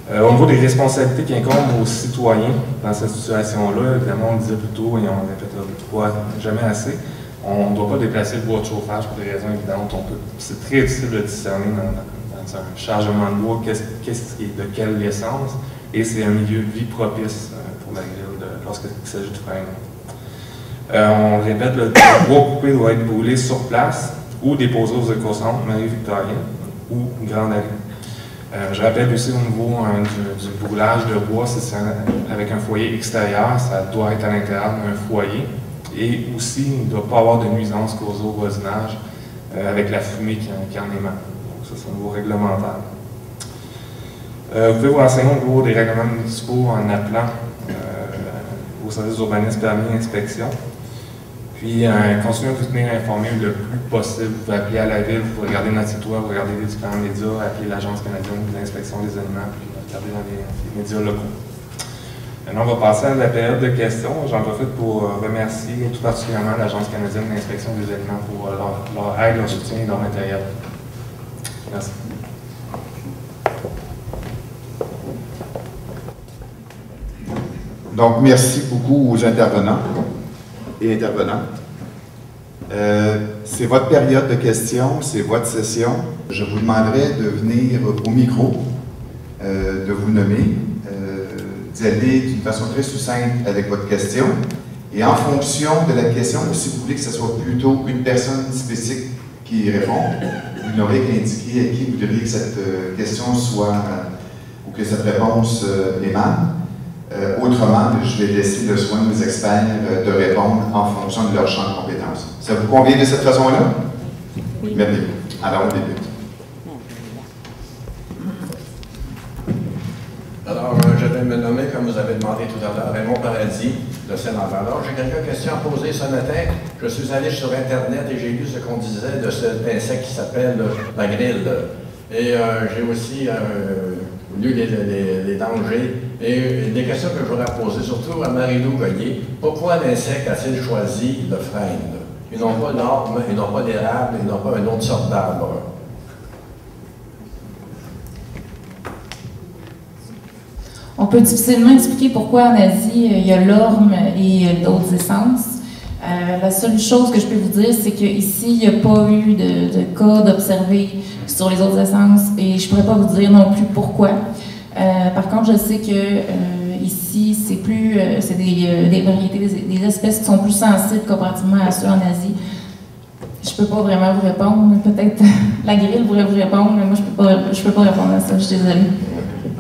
Au niveau des responsabilités qui incombent aux citoyens dans cette situation-là, évidemment, on le disait plus tôt et on le répétera jamais assez, on ne doit pas déplacer le bois de chauffage pour des raisons évidentes. C'est très difficile de discerner dans un chargement de bois qu'est-ce qui est de quelle essence, et c'est un milieu de vie propice pour la grille lorsqu'il s'agit de frein. On répète, le bois coupé doit être brûlé sur place ou déposé aux éco-centres Marie-Victorienne ou Grande Allée. Je rappelle aussi au niveau du brûlage de bois, c'est avec un foyer extérieur, ça doit être à l'intérieur d'un foyer. Et aussi, il ne doit pas avoir de nuisance causée au voisinage avec la fumée qui en émane. Donc ça, c'est au niveau réglementaire. Vous pouvez vous renseigner au niveau des règlements municipaux en appelant au service d'urbanisme, permis et inspection. Puis, continuez à vous tenir informé le plus possible. Vous pouvez appeler à la ville, vous pouvez regarder notre site web, regarder les différents médias, appeler l'Agence canadienne de l'inspection des aliments, puis regarder dans les médias locaux. Maintenant, on va passer à la période de questions. J'en profite pour remercier tout particulièrement l'Agence canadienne de l'inspection des aliments pour leur aide, leur soutien et leur matériel. Merci. Donc, merci beaucoup aux intervenants et intervenantes. C'est votre période de questions, c'est votre session. Je vous demanderai de venir au micro, de vous nommer, d'y aller d'une façon très succincte avec votre question. Et en fonction de la question, si vous voulez que ce soit plutôt une personne spécifique qui répond, vous n'aurez qu'à indiquer à qui vous voudriez que cette question soit, ou que cette réponse émane. Autrement, je vais laisser le soin aux experts de répondre en fonction de leur champ de compétences. Ça vous convient de cette façon-là? Oui. Merveilleux. Alors, on débute. Alors, je vais me nommer, comme vous avez demandé tout à l'heure, Raymond Paradis, de Saint-Lambert. Alors, j'ai quelques questions à poser ce matin. Je suis allé sur Internet et j'ai lu ce qu'on disait de cet insecte qui s'appelle la grille. Et j'ai aussi lu les dangers et des questions que je voudrais poser, surtout à Marie-Lou Goyer. Pourquoi l'insecte a-t-il choisi le frêne? Ils n'ont pas d'orme, ils n'ont pas d'érable, ils n'ont pas une autre sorte d'arbre. On peut difficilement expliquer pourquoi en Asie, il y a l'orme et d'autres essences. La seule chose que je peux vous dire, c'est qu'ici, il n'y a pas eu de cas d'observer sur les autres essences et je ne pourrais pas vous dire non plus pourquoi. Par contre, je sais que ici, c'est des variétés, des espèces qui sont plus sensibles comparativement à ceux en Asie. Je ne peux pas vraiment vous répondre. Peut-être la grille pourrait vous répondre, mais moi, je peux pas répondre à ça. Je suis désolée.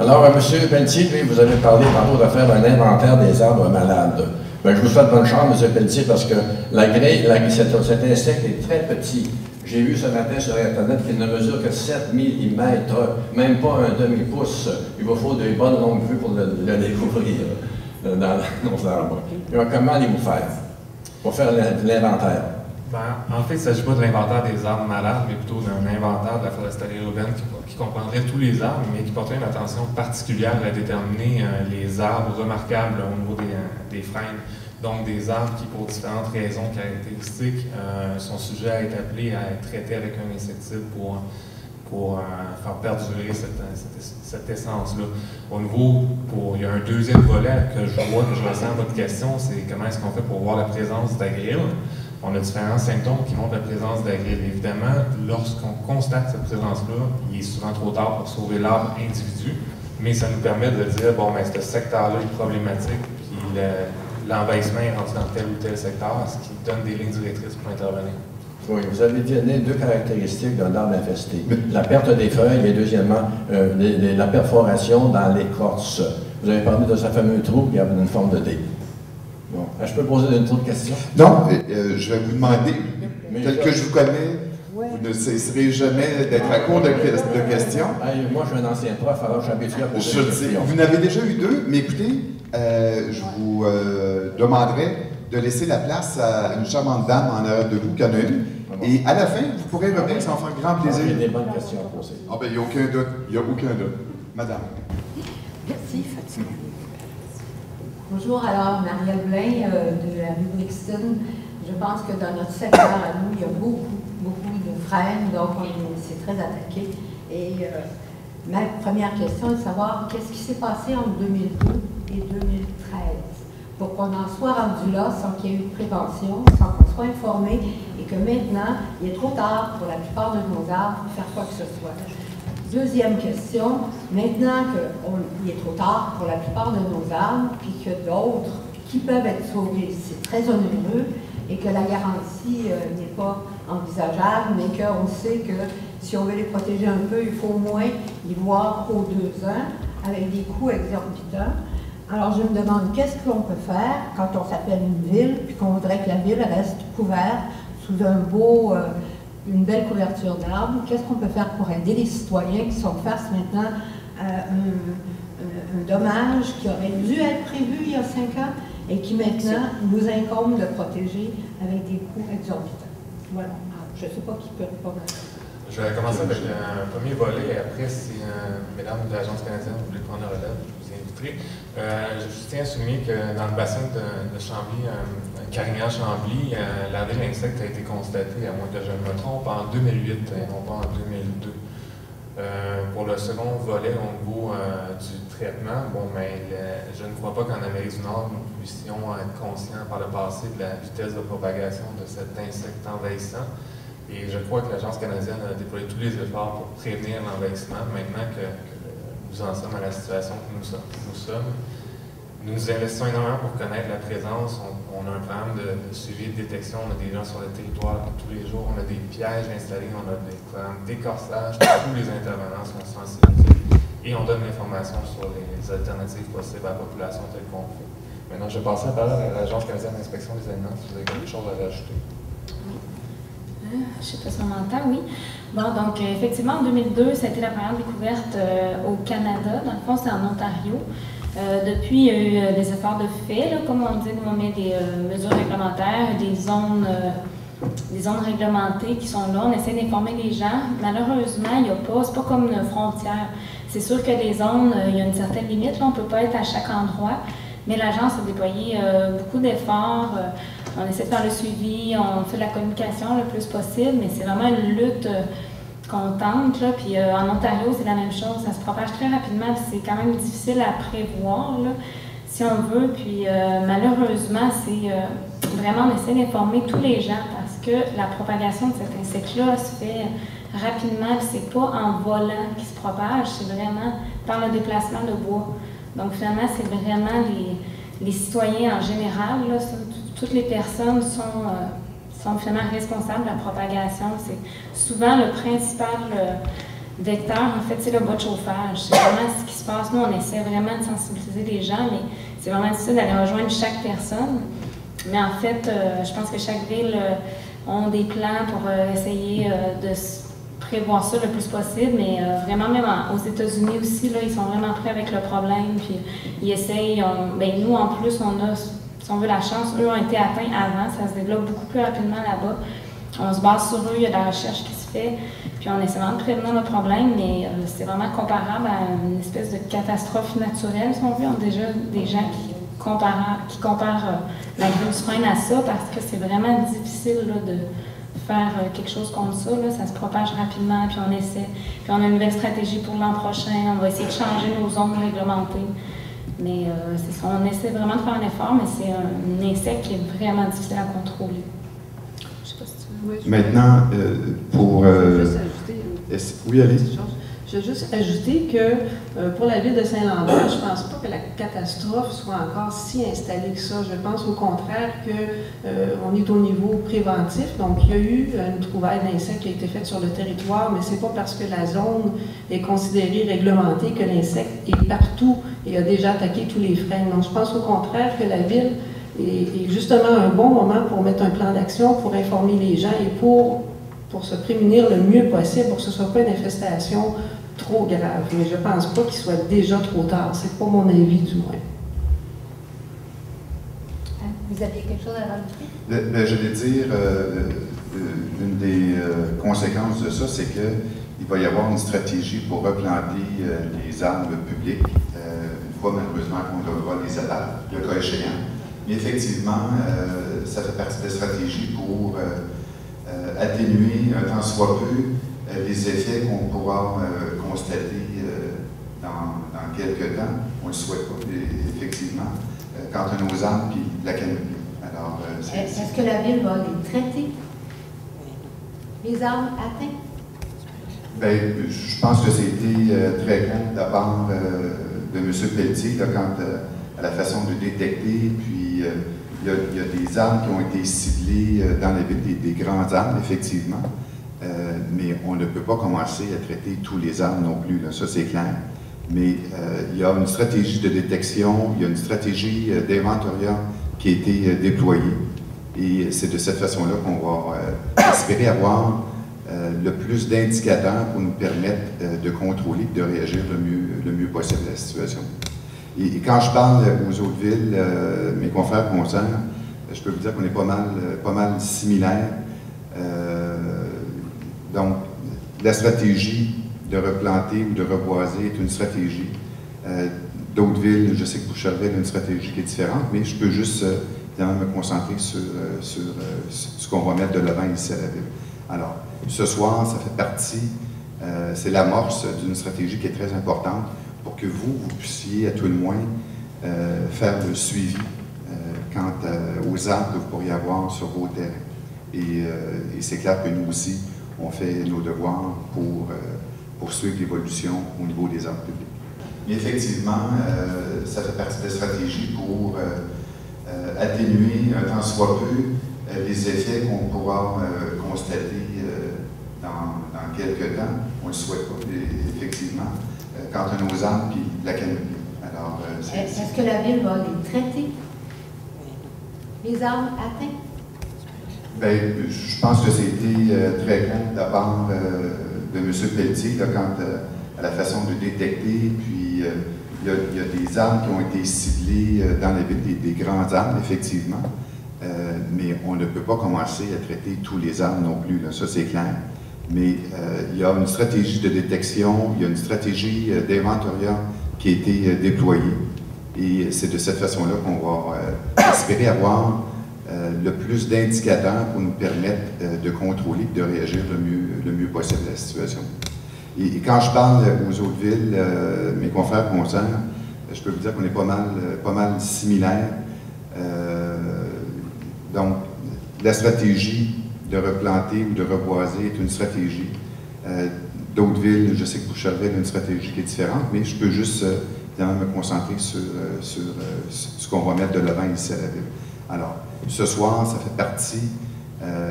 Alors, M. Pelletier, vous avez parlé tantôt de faire un inventaire des arbres malades. Bien, je vous souhaite bonne chance, M. Pelletier, parce que la grille, cet insecte est très petit. J'ai vu ce matin sur Internet qu'il ne mesure que 7 mm, même pas un demi-pouce. Il vous faut des bonnes longues vues pour le découvrir dans nos arbres. Alors, comment allez-vous faire pour faire l'inventaire? En fait, il ne s'agit pas de l'inventaire des arbres malades, mais plutôt d'un inventaire de la foresterie urbaine qui comprendrait tous les arbres, mais qui porterait une attention particulière à déterminer les arbres remarquables au niveau des frênes. Donc, des arbres qui, pour différentes raisons caractéristiques, sont sujets à être appelés à être traités avec un insecticide pour faire perdurer cette essence-là. Au niveau, il y a un deuxième volet que je ressens à votre question, c'est comment est-ce qu'on fait pour voir la présence d'agril. On a différents symptômes qui montrent la présence d'agril. Évidemment, lorsqu'on constate cette présence-là, il est souvent trop tard pour sauver l'arbre individu, mais ça nous permet de dire, bon, mais ce secteur-là est problématique, puis l'envahissement est rendu dans tel ou tel secteur, ce qui donne des lignes directrices pour intervenir. Oui, vous avez donné deux caractéristiques d'un arbre infesté. La perte des feuilles et deuxièmement, la perforation dans l'écorce. Vous avez parlé de ce fameux trou qui a une forme de D. Bon. Je peux poser une autre question? Non, je vais vous demander, tel que je vous connais, vous ne cesserez jamais d'être à court de questions. Moi, je suis un ancien prof, alors je suis habitué à poser des questions. Vous en avez déjà eu deux, mais écoutez, je vous demanderai de laisser la place à une charmante dame en arrière de vous qui en a une. Et à la fin, vous pourrez revenir, ça va faire grand plaisir. J'ai des bonnes questions à poser. Ah ben, il n'y a aucun doute. Il n'y a aucun doute. Madame. Merci, Fatima. Bonjour, alors, Marielle Blain de la rue Brixton. Je pense que dans notre secteur à nous, il y a beaucoup de frênes, donc c'est très attaqué. Et ma première question est de savoir qu'est-ce qui s'est passé entre 2002 et 2013 pour qu'on en soit rendu là sans qu'il y ait eu de prévention, sans qu'on soit informé et que maintenant, il est trop tard pour la plupart de nos arbres pour faire quoi que ce soit. Deuxième question, maintenant qu'il est trop tard pour la plupart de nos arbres, puis que d'autres qui peuvent être sauvés, c'est très onéreux, et que la garantie n'est pas envisageable, mais qu'on sait que si on veut les protéger un peu, il faut au moins y voir aux 2 ans, avec des coûts exorbitants. Alors je me demande, qu'est-ce qu'on peut faire quand on s'appelle une ville, puis qu'on voudrait que la ville reste couverte sous une belle couverture d'arbres? Qu'est-ce qu'on peut faire pour aider les citoyens qui sont face maintenant à un dommage qui aurait dû être prévu il y a 5 ans et qui maintenant nous incombe de protéger avec des coûts exorbitants? Voilà. Alors, je ne sais pas qui peut répondre à ça. Je vais commencer avec un premier volet et après, si mesdames de l'Agence canadienne vous voulez prendre le relève, je vous inviterai. Je tiens à souligner que dans le bassin de Chambly, Carignan-Chambly, l'arrivée de l'insecte a été constatée, à moins que je ne me trompe, en 2008 et non pas en 2002. Pour le second volet au niveau du traitement, je ne crois pas qu'en Amérique du Nord, nous puissions être conscients par le passé de la vitesse de propagation de cet insecte envahissant. Et je crois que l'Agence canadienne a déployé tous les efforts pour prévenir l'envahissement. Maintenant que nous en sommes à la situation que nous sommes, nous investissons énormément pour connaître la présence. On a un programme de suivi et de détection. On a des gens sur le territoire tous les jours. On a des pièges installés. On a des programmes d'écorçage. Tous les intervenants sont sensibilisés. Et on donne l'information sur les alternatives possibles à la population telle qu'on fait. Maintenant, je vais passer la parole à l'Agence canadienne d'inspection des aliments si vous avez quelque chose à rajouter. Je ne sais pas si on m'entend, oui. Bon, donc effectivement, en 2002, ça a été la première découverte au Canada. Dans le fond, c'est en Ontario. Depuis, il y a eu des efforts de fait. Là, comme on dit, nous, on met des mesures réglementaires, des zones réglementées qui sont là. On essaie d'informer les gens. Malheureusement, il n'y a pas, c'est pas comme une frontière. C'est sûr que les zones, il y a une certaine limite. Là, on ne peut pas être à chaque endroit. Mais l'agence a déployé beaucoup d'efforts. On essaie de faire le suivi, on fait de la communication le plus possible, mais c'est vraiment une lutte qu'on tente. Là. Puis en Ontario, c'est la même chose, ça se propage très rapidement, c'est quand même difficile à prévoir, là, si on veut. Puis malheureusement, c'est vraiment, on essaie d'informer tous les gens parce que la propagation de cet insecte-là se fait rapidement, puis c'est pas en volant qu'il se propage, c'est vraiment par le déplacement de bois. Donc finalement, c'est vraiment les citoyens en général, là, toutes les personnes sont finalement responsables de la propagation. C'est souvent le principal vecteur, en fait, c'est le bas de chauffage. C'est vraiment ce qui se passe. Nous, on essaie vraiment de sensibiliser les gens, mais c'est vraiment difficile d'aller rejoindre chaque personne. Mais en fait, je pense que chaque ville a des plans pour essayer de prévoir ça le plus possible, mais vraiment, même aux États-Unis aussi, là, ils sont vraiment prêts avec le problème, puis ils essayent. Nous, en plus, on a, si on veut, la chance, eux ont été atteints avant, ça se développe beaucoup plus rapidement là-bas. on se base sur eux, il y a de la recherche qui se fait, puis on essaie vraiment de prévenir le problème, mais c'est vraiment comparable à une espèce de catastrophe naturelle, si on veut. On a déjà des gens qui comparent la grippe du frêne à ça, parce que c'est vraiment difficile là, de faire quelque chose comme ça. Là. Ça se propage rapidement, puis on essaie. Puis on a une nouvelle stratégie pour l'an prochain. On va essayer de changer nos zones réglementées. Mais c'est ça, on essaie vraiment de faire un effort, mais c'est un insecte qui est vraiment difficile à contrôler. Je sais pas si tu veux. Maintenant, pour... Juste ajouter oui, allez-y. Je veux juste ajouter que pour la ville de Saint-Lambert, je ne pense pas que la catastrophe soit encore si installée que ça. Je pense au contraire qu'on est au niveau préventif. Donc, il y a eu une trouvaille d'insectes qui a été faite sur le territoire, mais ce n'est pas parce que la zone est considérée réglementée que l'insecte est partout et a déjà attaqué tous les frênes. Donc, je pense au contraire que la ville est justement un bon moment pour mettre un plan d'action, pour informer les gens et pour se prémunir le mieux possible pour que ce ne soit pas une infestation trop grave. Mais je ne pense pas qu'il soit déjà trop tard. Ce n'est pas mon avis, du moins. Vous aviez quelque chose à rajouter? Je vais dire, une des conséquences de ça, c'est qu'il va y avoir une stratégie pour replanter les arbres publics, une fois malheureusement qu'on devra les abattre, le cas échéant. Mais effectivement, ça fait partie de la stratégie pour atténuer un tant soit peu les effets qu'on pourra constater dans quelques temps. On ne le souhaite pas, effectivement, quant à nos arbres et la canopée. Alors, est-ce que la ville va les traiter? Les arbres atteints? Bien, je pense que c'était très clair de la part de M. Pelletier, là, quant à la façon de détecter, puis il y a des arbres qui ont été ciblés dans la ville, des grands arbres, effectivement, mais on ne peut pas commencer à traiter tous les arbres non plus, là, ça c'est clair. Mais il y a une stratégie de détection, il y a une stratégie d'inventariat qui a été déployée, et c'est de cette façon-là qu'on va espérer avoir le plus d'indicateurs pour nous permettre de contrôler et de réagir le mieux possible à la situation. Et quand je parle aux autres villes, mes confrères concerts, je peux vous dire qu'on est pas mal similaires. Donc, la stratégie de replanter ou de reboiser est une stratégie. D'autres villes, je sais que Boucherville a une stratégie qui est différente, mais je peux juste me concentrer sur ce qu'on va mettre de l'avant ici à la ville. Alors, ce soir, ça fait partie, c'est l'amorce d'une stratégie qui est très importante pour que vous puissiez, à tout le moins, faire le suivi quant aux arbres que vous pourriez avoir sur vos terrains. Et c'est clair que nous aussi, on fait nos devoirs pour suivre l'évolution au niveau des arbres publics. Mais effectivement, ça fait partie de la stratégie pour atténuer un tant soit peu les effets qu'on pourra constater dans quelques temps. On ne le souhaite pas, effectivement, quant à nos arbres et la canopée. Alors, est-ce que la ville va les traiter? Les arbres atteints? Bien, je pense que c'était très clair de la part de M. Pelletier, là, quant à la façon de détecter, puis il y a des arbres qui ont été ciblés dans la ville, des grands arbres, effectivement, mais on ne peut pas commencer à traiter tous les arbres non plus, là, ça c'est clair. Mais il y a une stratégie de détection, il y a une stratégie d'inventariat qui a été déployée, et c'est de cette façon-là qu'on va espérer avoir le plus d'indicateurs pour nous permettre de contrôler et de réagir le mieux possible à la situation. Et quand je parle aux autres villes, mes confrères concerts, je peux vous dire qu'on est pas mal similaires. Donc, la stratégie de replanter ou de reboiser est une stratégie. D'autres villes, je sais que Boucherville a une stratégie qui est différente, mais je peux juste me concentrer sur ce qu'on va mettre de l'avant ici à la ville. Alors, ce soir, ça fait partie,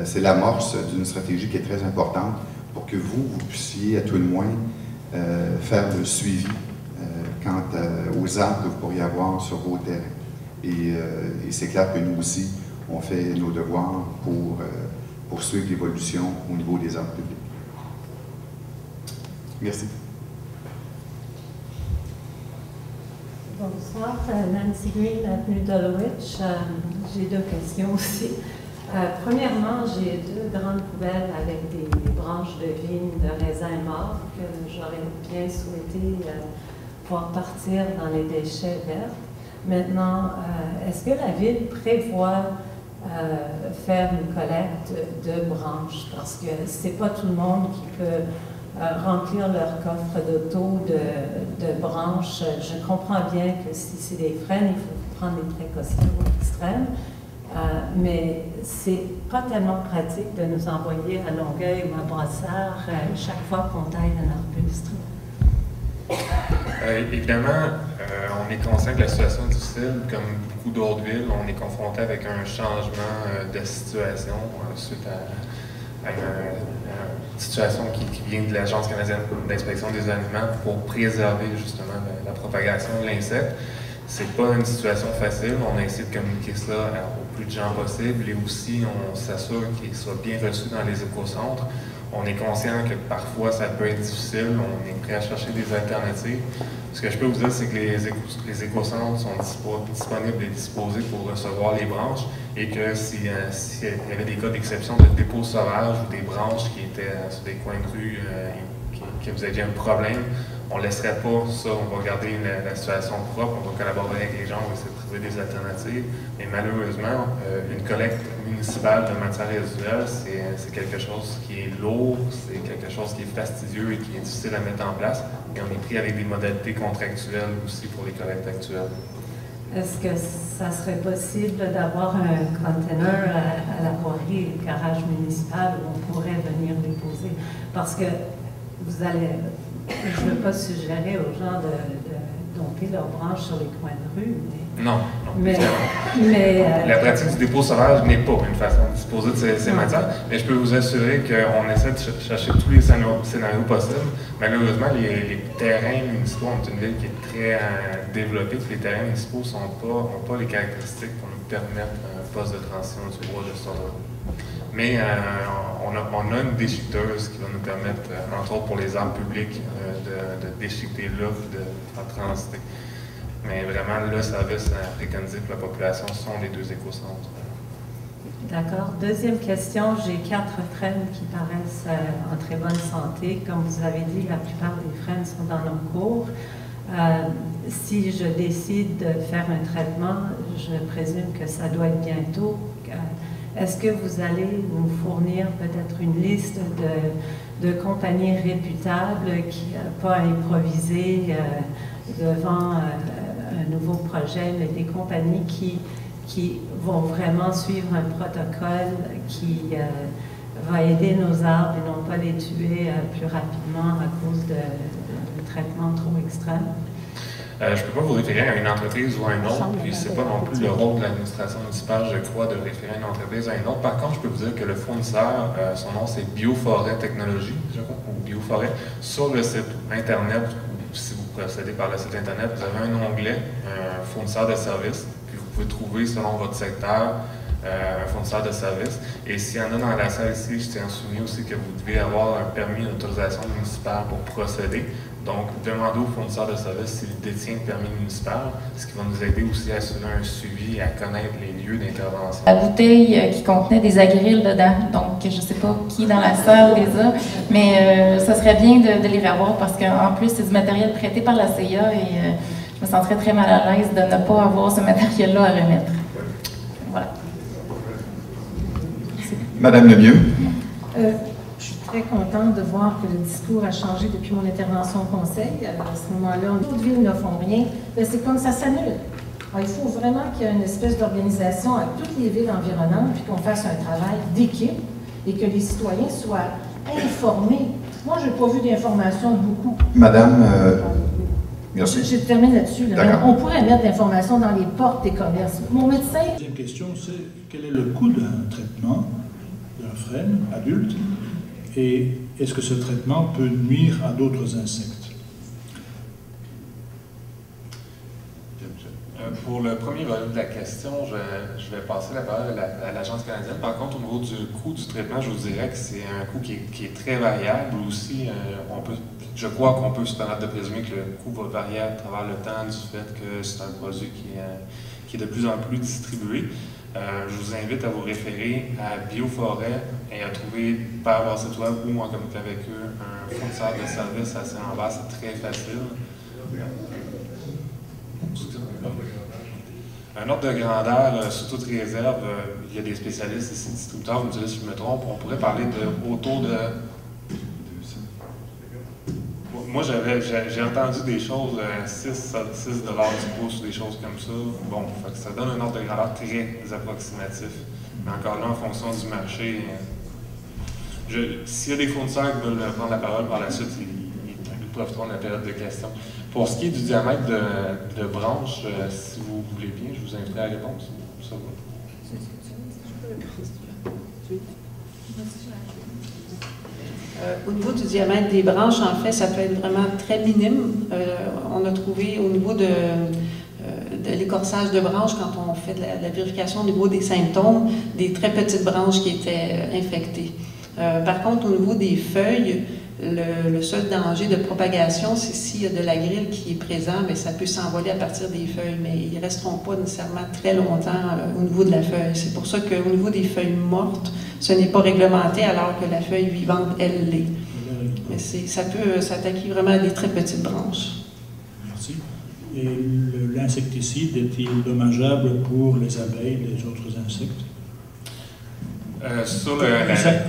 c'est l'amorce d'une stratégie qui est très importante pour que vous puissiez, à tout le moins, faire le suivi quant aux arbres que vous pourriez avoir sur vos terrains. Et c'est clair que nous aussi, on fait nos devoirs pour suivre l'évolution au niveau des arbres publics. Merci. Bonsoir, Nancy Green, avenue Dulwich. J'ai deux questions aussi. Premièrement, j'ai 2 grandes poubelles avec des branches de vigne de raisin mort que j'aurais bien souhaité pouvoir partir dans les déchets verts. Maintenant, est-ce que la ville prévoit faire une collecte de branches? Parce que c'est pas tout le monde qui peut remplir leur coffre d'auto de branches. Je comprends bien que si c'est des frênes, il faut prendre des précautions extrêmes. Mais c'est pas tellement pratique de nous envoyer à Longueuil ou à Brossard chaque fois qu'on taille un arbuste. Évidemment, on est conscient que la situation est difficile. Comme beaucoup d'autres villes, on est confronté avec un changement de situation suite à une situation qui vient de l'Agence canadienne d'inspection des aliments pour préserver justement la propagation de l'insecte. C'est pas une situation facile. On a essayé de communiquer ça au plus de gens possible et aussi on s'assure qu'il soit bien reçu dans les écocentres. On est conscient que parfois ça peut être difficile. On est prêt à chercher des alternatives. Ce que je peux vous dire, c'est que les écocentres sont disponibles et disposés pour recevoir les branches et que s'il y avait des cas d'exception de dépôt sauvage ou des branches qui étaient sur des coins de rue que vous aviez un problème, on ne laisserait pas ça, on va garder la situation propre, on va collaborer avec les gens, on va essayer de trouver des alternatives. Mais malheureusement, une collecte municipale de matières résiduelles, c'est quelque chose qui est lourd, c'est quelque chose qui est fastidieux et qui est difficile à mettre en place. Et on est pris avec des modalités contractuelles aussi pour les collectes actuelles. Est-ce que ça serait possible d'avoir un container à la voirie, le garage municipal, où on pourrait venir déposer? Parce que vous allez... Je ne veux pas suggérer aux gens de domper leurs branches sur les coins de rue, mais... Non. Mais la pratique du dépôt sauvage n'est pas une façon de disposer de ces matières, mais je peux vous assurer qu'on essaie de chercher tous les scénarios possibles. Malheureusement, les terrains municipaux, on est une ville qui est très développée, les terrains municipaux n'ont pas les caractéristiques pour nous permettre un poste de transition du bois de ça. Mais on a une déchiqueteuse qui va nous permettre, entre autres pour les arbres publics, de déchiqueter l'offre, de faire transiter. Mais vraiment, le service à préconiser pour la population sont les 2 écocentres. D'accord. Deuxième question, j'ai 4 frênes qui paraissent en très bonne santé. Comme vous avez dit, la plupart des frênes sont dans nos cours. Si je décide de faire un traitement, je présume que ça doit être bientôt. Est-ce que vous allez nous fournir peut-être une liste de compagnies réputables qui pas improviser devant un nouveau projet, mais des compagnies qui vont vraiment suivre un protocole qui va aider nos arbres et non pas les tuer plus rapidement à cause de traitements trop extrêmes? Je ne peux pas vous référer à une entreprise ou à une autre, puis ce n'est pas non plus le rôle de l'administration municipale, je crois, de référer une entreprise à une autre. Par contre, je peux vous dire que le fournisseur, son nom c'est Bioforêt Technologies, je crois, ou Bioforêt. Sur le site Internet, ou si vous procédez par le site Internet, vous avez un onglet, fournisseur de services, puis vous pouvez trouver selon votre secteur un fournisseur de services. Et s'il y en a dans la salle ici, je tiens à souligner aussi que vous devez avoir un permis d'autorisation municipale pour procéder. Donc, demandez au fournisseur de services s'il détient le permis municipal, ce qui va nous aider aussi à assurer un suivi et à connaître les lieux d'intervention. La bouteille qui contenait des agriles dedans, donc je ne sais pas qui dans la salle les a, mais ça serait bien de les revoir parce qu'en plus, c'est du matériel prêté par la CIA et je me sentirais très mal à l'aise de ne pas avoir ce matériel-là à remettre. Voilà. Madame Lemieux. Je suis très contente de voir que le discours a changé depuis mon intervention au Conseil. À ce moment-là, d'autres villes ne font rien. C'est comme ça s'annule. Il faut vraiment qu'il y ait une espèce d'organisation avec toutes les villes environnantes, puis qu'on fasse un travail d'équipe et que les citoyens soient informés. Moi, je n'ai pas vu d'informations beaucoup. Madame, merci. Je termine là-dessus. On pourrait mettre l'information dans les portes des commerces. Mon médecin... La deuxième question, c'est quel est le coût d'un traitement d'un frêne adulte et est-ce que ce traitement peut nuire à d'autres insectes? Pour le premier volet de la question, je vais passer la parole à l'Agence canadienne. Par contre, au niveau du coût du traitement, je vous dirais que c'est un coût qui est très variable. Aussi, je crois qu'on peut se permettre de présumer que le coût va varier à travers le temps du fait que c'est un produit qui est de plus en plus distribué. Je vous invite à vous référer à Bioforêt et à trouver par leur site web ou en communiquant avec eux un fournisseur de services à Saint-Lambert. C'est très facile. Un ordre de grandeur, sous toute réserve, il y a des spécialistes ici, distributeurs, vous me direz si je me trompe, on pourrait parler autour de... Moi, j'ai entendu des choses à 6 $ du pouce, des choses comme ça. Bon, fait que ça donne un ordre de grandeur très approximatif. Mais encore là, en fonction du marché, s'il y a des fournisseurs qui veulent prendre la parole par la suite, ils profiteront de la période de questions. Pour ce qui est du diamètre de branche, si vous voulez bien, je vous invite à répondre. Ça va. Au niveau du diamètre des branches, en fait, ça peut être vraiment très minime. On a trouvé au niveau de l'écorçage de branches, quand on fait de la vérification au niveau des symptômes, des très petites branches qui étaient infectées. Par contre, au niveau des feuilles, le seul danger de propagation, c'est s'il y a de la grille qui est présent, mais ça peut s'envoler à partir des feuilles, mais ils ne resteront pas nécessairement très longtemps au niveau de la feuille. C'est pour ça qu'au niveau des feuilles mortes, ce n'est pas réglementé alors que la feuille vivante, elle l'est. Mais ça peut s'attaquer vraiment à des très petites branches. Merci. Et l'insecticide est-il dommageable pour les abeilles et les autres insectes?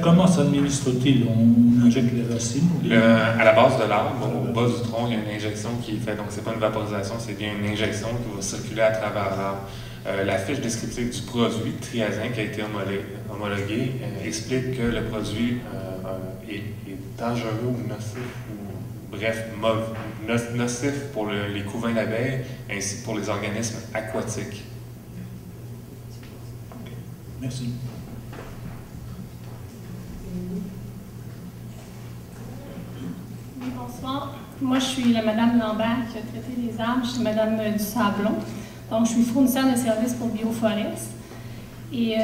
Comment s'administre-t-il? On injecte les racines? À la base de l'arbre, au bas du tronc, il y a une injection qui est faite. Donc, ce n'est pas une vaporisation, c'est bien une injection qui va circuler à travers l'arbre. La fiche descriptive du produit triazine qui a été homologué explique que le produit est dangereux ou nocif, ou bref, nocif pour les couvains d'abeilles ainsi que pour les organismes aquatiques. Okay. Merci. Oui, bonsoir. Moi, je suis la Madame Lambert qui a traité les arbres. Je suis Madame du Sablon. Donc, je suis fournisseur de services pour Bioforest. Et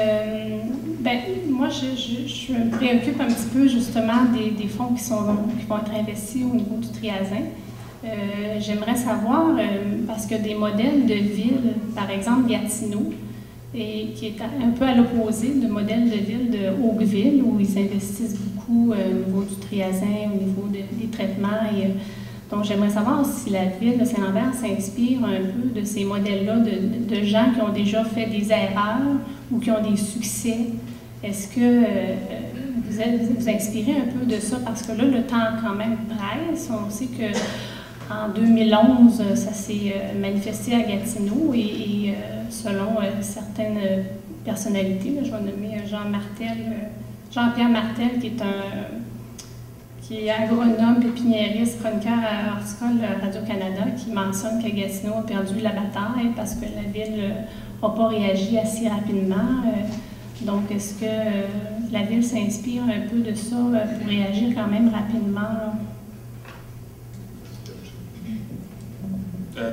moi, je me préoccupe un petit peu justement des fonds qui vont être investis au niveau du triazin. J'aimerais savoir, parce que des modèles de ville, par exemple Gatineau, qui est un peu à l'opposé de modèles de ville de Oakville, où ils investissent beaucoup au niveau du triazin, au niveau des traitements. Donc, j'aimerais savoir si la ville de Saint-Lambert s'inspire un peu de ces modèles-là, de gens qui ont déjà fait des erreurs ou qui ont des succès. Est-ce que vous inspirez un peu de ça? Parce que là, le temps quand même presse. On sait qu'en 2011, ça s'est manifesté à Gatineau et selon certaines personnalités, là, je vais nommer Jean-Pierre Martel, qui est agronome, pépiniériste, chroniqueur à Horticole Radio-Canada, qui mentionne que Gatineau a perdu la bataille parce que la ville n'a pas réagi assez rapidement. Donc, est-ce que la ville s'inspire un peu de ça pour réagir quand même rapidement? Là?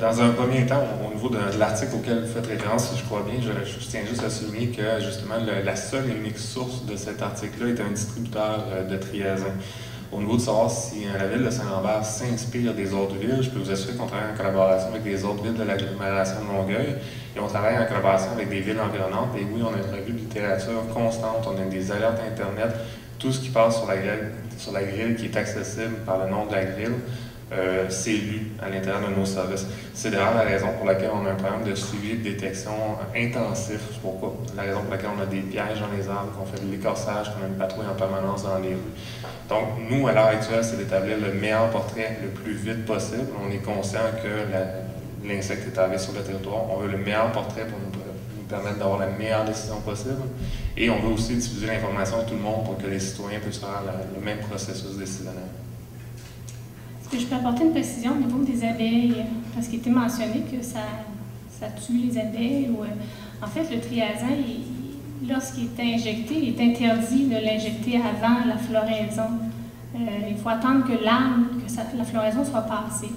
Dans un premier temps, au niveau de l'article auquel vous faites référence, si je crois bien, je tiens juste à souligner que justement la seule et unique source de cet article-là est un distributeur de triazin. Au niveau de savoir si la ville de Saint-Lambert s'inspire des autres villes, je peux vous assurer qu'on travaille en collaboration avec des autres villes de l'agglomération de Longueuil et on travaille en collaboration avec des villes environnantes. Et oui, on a une revue de littérature constante, on a des alertes Internet, tout ce qui passe sur la grille qui est accessible par le nom de la grille. C'est lu à l'intérieur de nos services. C'est d'ailleurs la raison pour laquelle on a un programme de suivi et de détection intensif. C'est pourquoi la raison pour laquelle on a des pièges dans les arbres, qu'on fait de l'écorçage, qu'on a une patrouille en permanence dans les rues. Donc, nous, à l'heure actuelle, c'est d'établir le meilleur portrait le plus vite possible. On est conscient que l'insecte est arrivé sur le territoire. On veut le meilleur portrait pour nous permettre d'avoir la meilleure décision possible. Et on veut aussi diffuser l'information à tout le monde pour que les citoyens puissent faire le même processus décisionnel. Est-ce que je peux apporter une précision au niveau des abeilles? Parce qu'il était mentionné que ça tue les abeilles. En fait, le triazin, lorsqu'il est injecté, il est interdit de l'injecter avant la floraison. Il faut attendre que la floraison soit passée.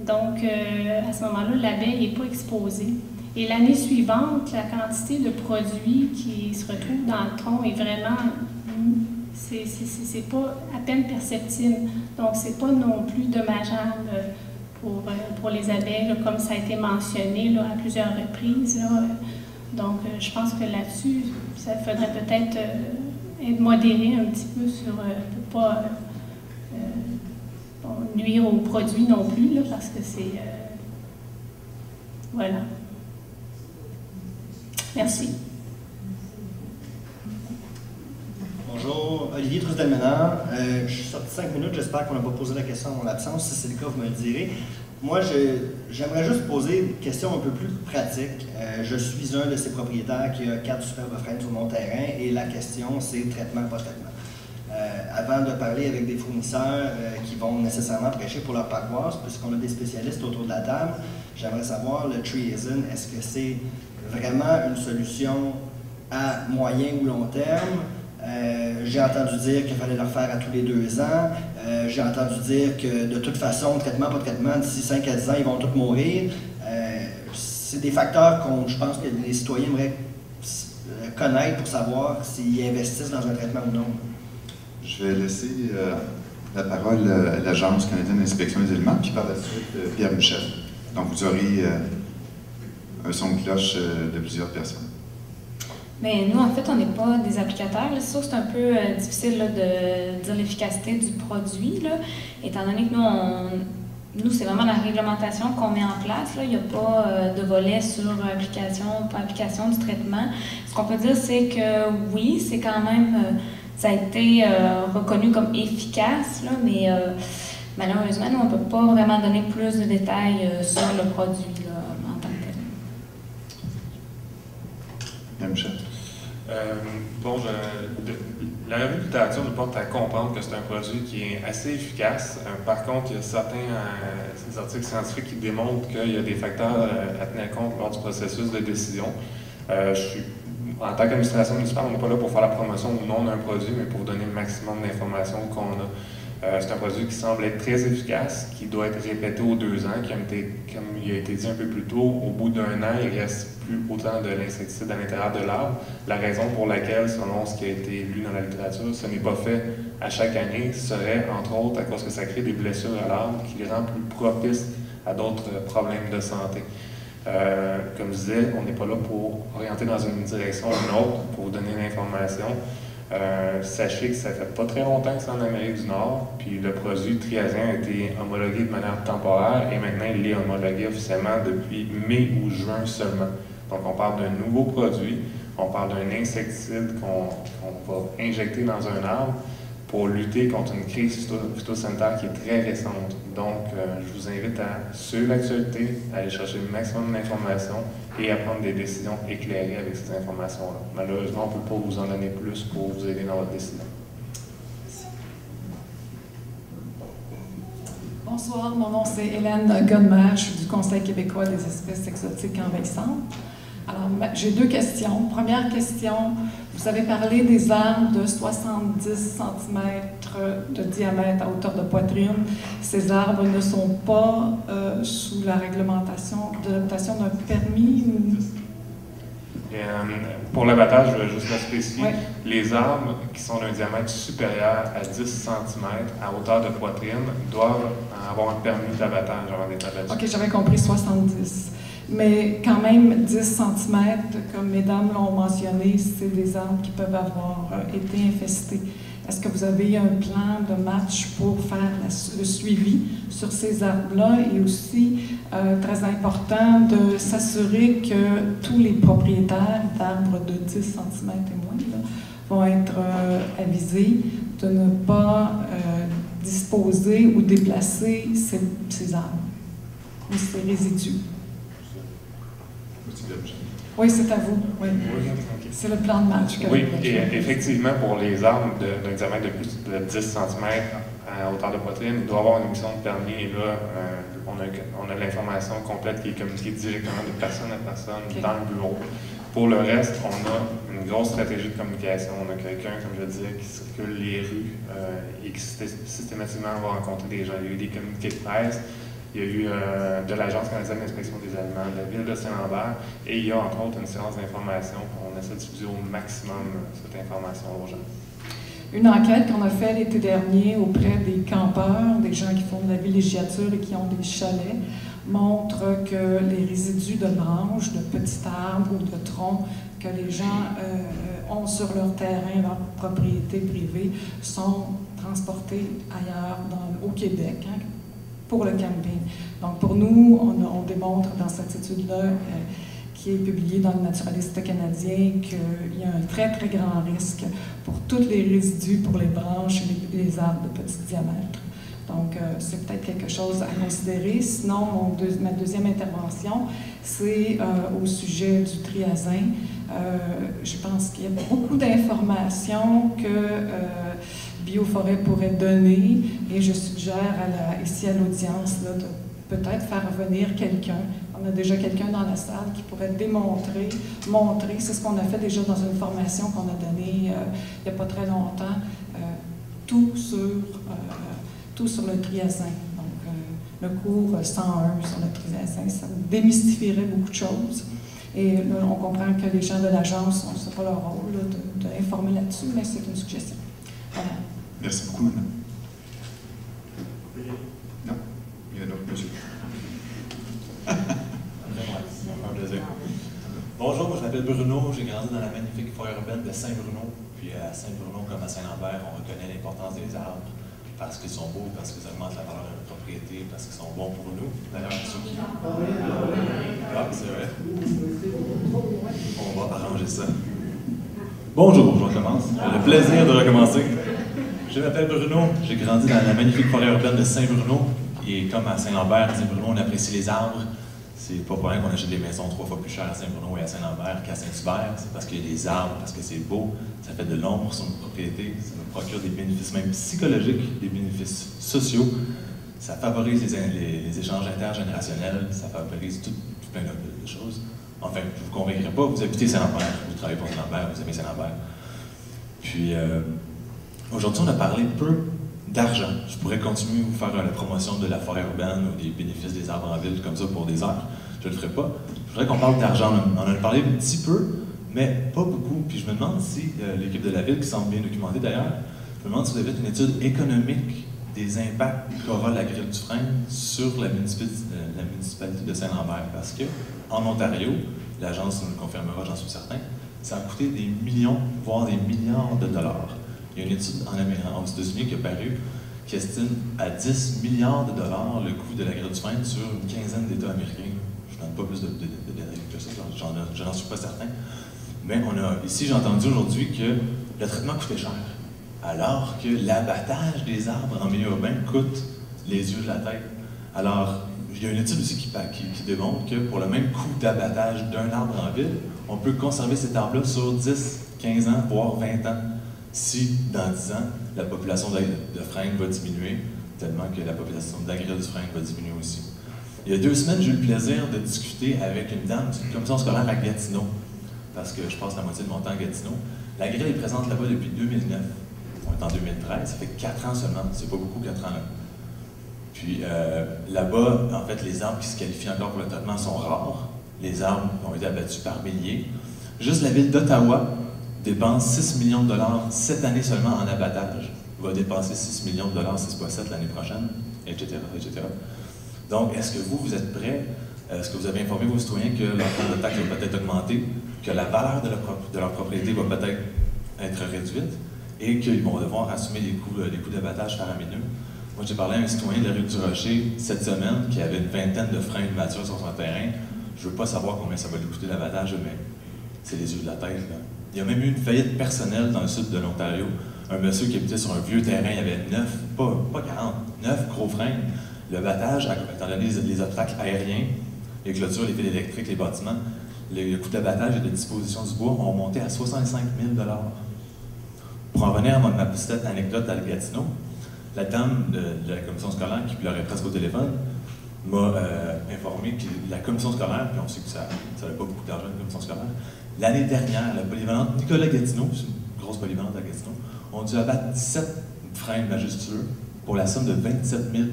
Donc, à ce moment-là, l'abeille n'est pas exposée. Et l'année suivante, la quantité de produits qui se retrouvent dans le tronc est vraiment... c'est pas à peine perceptible. Donc, c'est pas non plus dommageable pour les abeilles, là, comme ça a été mentionné là, à plusieurs reprises. Là. Donc, je pense que là-dessus, ça faudrait peut-être être modéré un petit peu sur pour pas nuire aux produits non plus, là, parce que c'est... voilà. Merci. Bonjour, Olivier Trusdelmenard. Je suis sorti 5 minutes, j'espère qu'on n'a pas posé la question en mon absence. Si c'est le cas, vous me le direz. Moi, j'aimerais juste poser une question un peu plus pratique. Je suis un de ces propriétaires qui a 4 superbes freines sur mon terrain et la question, c'est traitement, pas traitement. Avant de parler avec des fournisseurs qui vont nécessairement prêcher pour leur paroisse, puisqu'on a des spécialistes autour de la table, j'aimerais savoir, le Treason, est-ce que c'est vraiment une solution à moyen ou long terme? J'ai entendu dire qu'il fallait le refaire à tous les 2 ans. J'ai entendu dire que de toute façon, traitement, pas de traitement, d'ici 5 à 10 ans, ils vont tous mourir. C'est des facteurs qu'on, je pense que les citoyens aimeraient connaître pour savoir s'ils investissent dans un traitement ou non. Je vais laisser la parole à l'Agence canadienne d'inspection des aliments, puis par la suite, Pierre Michel. Donc, vous aurez un son de cloche de plusieurs personnes. Mais nous, en fait, on n'est pas des applicateurs. C'est sûr que c'est un peu difficile là, de dire l'efficacité du produit, là, étant donné que nous, c'est vraiment la réglementation qu'on met en place. Là. Il n'y a pas de volet sur application du traitement. Ce qu'on peut dire, c'est que oui, c'est quand même, ça a été reconnu comme efficace, là, mais malheureusement, nous, on ne peut pas vraiment donner plus de détails sur le produit là, en tant que tel. Bien, Michel. La revue de littérature nous porte à comprendre que c'est un produit qui est assez efficace. Par contre, il y a certains articles scientifiques qui démontrent qu'il y a des facteurs à tenir compte lors du processus de décision. En tant qu'administration municipale, on n'est pas là pour faire la promotion ou non d'un produit, mais pour vous donner le maximum d'informations qu'on a. C'est un produit qui semble être très efficace, qui doit être répété aux 2 ans, comme il a été dit un peu plus tôt, au bout d'1 an, il ne reste plus autant de l'insecticide à l'intérieur de l'arbre. La raison pour laquelle, selon ce qui a été lu dans la littérature, ce n'est pas fait à chaque année serait, entre autres, à cause que ça crée des blessures à l'arbre qui les rend plus propices à d'autres problèmes de santé. Comme je disais, on n'est pas là pour orienter dans une direction ou une autre, pour vous donner l'information. Sachez que ça fait pas très longtemps que c'est en Amérique du Nord, puis le produit triazien a été homologué de manière temporaire et maintenant il est homologué officiellement depuis mai ou juin seulement. Donc on parle d'un nouveau produit, on parle d'un insecticide qu'on va injecter dans un arbre pour lutter contre une crise phytosanitaire qui est très récente. Donc je vous invite à suivre l'actualité, à aller chercher le maximum d'informations et à prendre des décisions éclairées avec ces informations-là. Malheureusement, on ne peut pas vous en donner plus pour vous aider dans votre décision. Bonsoir, mon nom c'est Hélène Godmer, je suis du Conseil québécois des espèces exotiques envahissantes. Alors, j'ai 2 questions. Première question, vous avez parlé des arbres de 70 cm de diamètre à hauteur de poitrine. Ces arbres ne sont pas sous la réglementation de l'adaptation d'un permis? Pour l'abattage, je vais juste le spécifier. Oui. Les arbres qui sont d'un diamètre supérieur à 10 cm à hauteur de poitrine doivent avoir un permis d'abattage avant d'être abattus. OK, j'avais compris 70. Mais quand même, 10 cm, comme mesdames l'ont mentionné, c'est des arbres qui peuvent avoir été infestés. Est-ce que vous avez un plan de match pour faire le suivi sur ces arbres-là et aussi, très important, de s'assurer que tous les propriétaires d'arbres de 10 cm et moins là, vont être avisés de ne pas disposer ou déplacer ces arbres ou ces résidus? Oui, c'est à vous. Oui. Oui. C'est le plan de match. Oui, et effectivement, pour les arbres d'un diamètre de plus de 10 cm à hauteur de poitrine, il doit y avoir une émission de permis. Et là, on a l'information complète qui est communiquée directement de personne à personne dans le bureau. Pour le reste, on a une grosse stratégie de communication. On a quelqu'un, comme je disais, qui circule les rues et qui systématiquement va rencontrer des gens. Il y a eu des communiqués de presse. Il y a eu de l'Agence canadienne d'inspection des aliments, de la ville de Saint-Lambert, et il y a entre autres une séance d'information. On essaie de diffuser au maximum cette information aux gens. Une enquête qu'on a faite l'été dernier auprès des campeurs, des gens qui font de la villégiature et qui ont des chalets, montre que les résidus de branches, de petits arbres ou de troncs que les gens ont sur leur terrain, leur propriété privée, sont transportés ailleurs au Québec pour le camping. Donc pour nous, on démontre dans cette étude-là qui est publiée dans le Naturaliste canadien qu'il y a un très très grand risque pour tous les résidus, pour les branches et les arbres de petit diamètre. Donc, c'est peut-être quelque chose à considérer. Sinon, ma deuxième intervention, c'est au sujet du triazin. Je pense qu'il y a beaucoup d'informations que Bioforêt pourrait donner et je suggère ici à l'audience de peut-être faire revenir quelqu'un. On a déjà quelqu'un dans la salle qui pourrait montrer, c'est ce qu'on a fait déjà dans une formation qu'on a donnée il n'y a pas très longtemps, tout sur le triazin. Donc, le cours 101 sur le triazin, ça démystifierait beaucoup de choses. Et là, on comprend que les gens de l'agence, ce n'est pas leur rôle d'informer là-dessus, mais c'est une suggestion. Voilà. Merci beaucoup, madame. Non? Il y a un autre monsieur. Un plaisir. Bonjour, je m'appelle Bruno, j'ai grandi dans la magnifique forêt urbaine de Saint-Bruno. Puis à Saint-Bruno, comme à Saint-Lambert, on reconnaît l'importance des arbres parce qu'ils sont beaux, parce qu'ils augmentent la valeur de notre propriété, parce qu'ils sont bons pour nous. D'ailleurs, ceux qui... Ah, c'est vrai. On va arranger ça. Bonjour, je recommence. J'ai le plaisir de recommencer. Je m'appelle Bruno, j'ai grandi dans la magnifique forêt urbaine de Saint-Bruno. Et comme à Saint-Lambert, Saint-Bruno, on apprécie les arbres. C'est pas pour rien qu'on achète des maisons 3 fois plus chères à Saint-Bruno et à Saint-Lambert qu'à Saint-Hubert. C'est parce qu'il y a des arbres, parce que c'est beau, ça fait de l'ombre sur notre propriété, ça nous procure des bénéfices même psychologiques, des bénéfices sociaux. Ça favorise les échanges intergénérationnels, ça favorise tout plein de choses. Enfin, je ne vous convaincrai pas, vous habitez Saint-Lambert, vous travaillez pour Saint-Lambert, vous aimez Saint-Lambert. Puis, aujourd'hui, on a parlé peu d'argent. Je pourrais continuer à vous faire la promotion de la forêt urbaine ou des bénéfices des arbres en ville comme ça pour des heures. Je ne le ferai pas. Je voudrais qu'on parle d'argent. On en a parlé un petit peu, mais pas beaucoup. Puis je me demande si l'équipe de la ville, qui semble bien documentée d'ailleurs, je me demande si vous avez fait une étude économique des impacts qu'aura la grille du frein sur la municipalité de Saint-Lambert. Parce qu'en Ontario, l'agence nous le confirmera, j'en suis certain, ça a coûté des millions, voire des milliards de dollars. Il y a une étude aux États-Unis qui a paru qui estime à 10 milliards de dollars le coût de la grille du frein sur une quinzaine d'États américains. Je ne donne pas plus de détails que ça, je n'en suis pas certain. Mais ici, j'ai entendu aujourd'hui que le traitement coûtait cher, alors que l'abattage des arbres en milieu urbain coûte les yeux de la tête. Alors, il y a une étude aussi qui démontre que pour le même coût d'abattage d'un arbre en ville, on peut conserver cet arbre-là sur 10, 15 ans, voire 20 ans. Si, dans 10 ans, la population de frênes va diminuer, tellement que la population d'agriculteurs de frênes va diminuer aussi. Il y a 2 semaines, j'ai eu le plaisir de discuter avec une dame d'une commission scolaire à Gatineau, parce que je passe la moitié de mon temps à Gatineau. La grille est présente là-bas depuis 2009. On est en 2013, ça fait 4 ans seulement, c'est pas beaucoup 4 ans là. Puis là-bas, en fait, les arbres qui se qualifient encore pour le traitement sont rares. Les arbres ont été abattus par milliers. Juste la ville d'Ottawa dépense 6 millions de dollars cette année seulement en abattage, va dépenser 6 millions de dollars, 6,7 l'année prochaine, etc., etc. Donc, est-ce que vous êtes prêts? Est-ce que vous avez informé vos citoyens que leur taux de taxe va peut-être augmenter, que la valeur de leur propriété va peut-être être réduite et qu'ils vont devoir assumer les coûts d'abattage faramineux? Moi, j'ai parlé à un citoyen de la rue du Rocher cette semaine qui avait une vingtaine de freins matures sur son terrain. Je ne veux pas savoir combien ça va lui coûter l'abattage, mais c'est les yeux de la tête, là. Il y a même eu une faillite personnelle dans le sud de l'Ontario. Un monsieur qui habitait sur un vieux terrain, il y avait 9 gros freins. Le battage, étant donné les obstacles aériens, les clôtures, les fils électriques, les bâtiments, le coût d'abattage et de disposition du bois ont monté à 65 000 $. Pour en revenir à ma petite anecdote à Gatineau, la dame de la commission scolaire, qui pleurait presque au téléphone, m'a informé que la commission scolaire, puis on sait que ça n'avait pas beaucoup d'argent, la commission scolaire, l'année dernière, la polyvalente Nicolas Gatineau, c'est une grosse polyvalente à Gatineau, ont dû abattre 17 freins majestueux pour la somme de 27 000 $.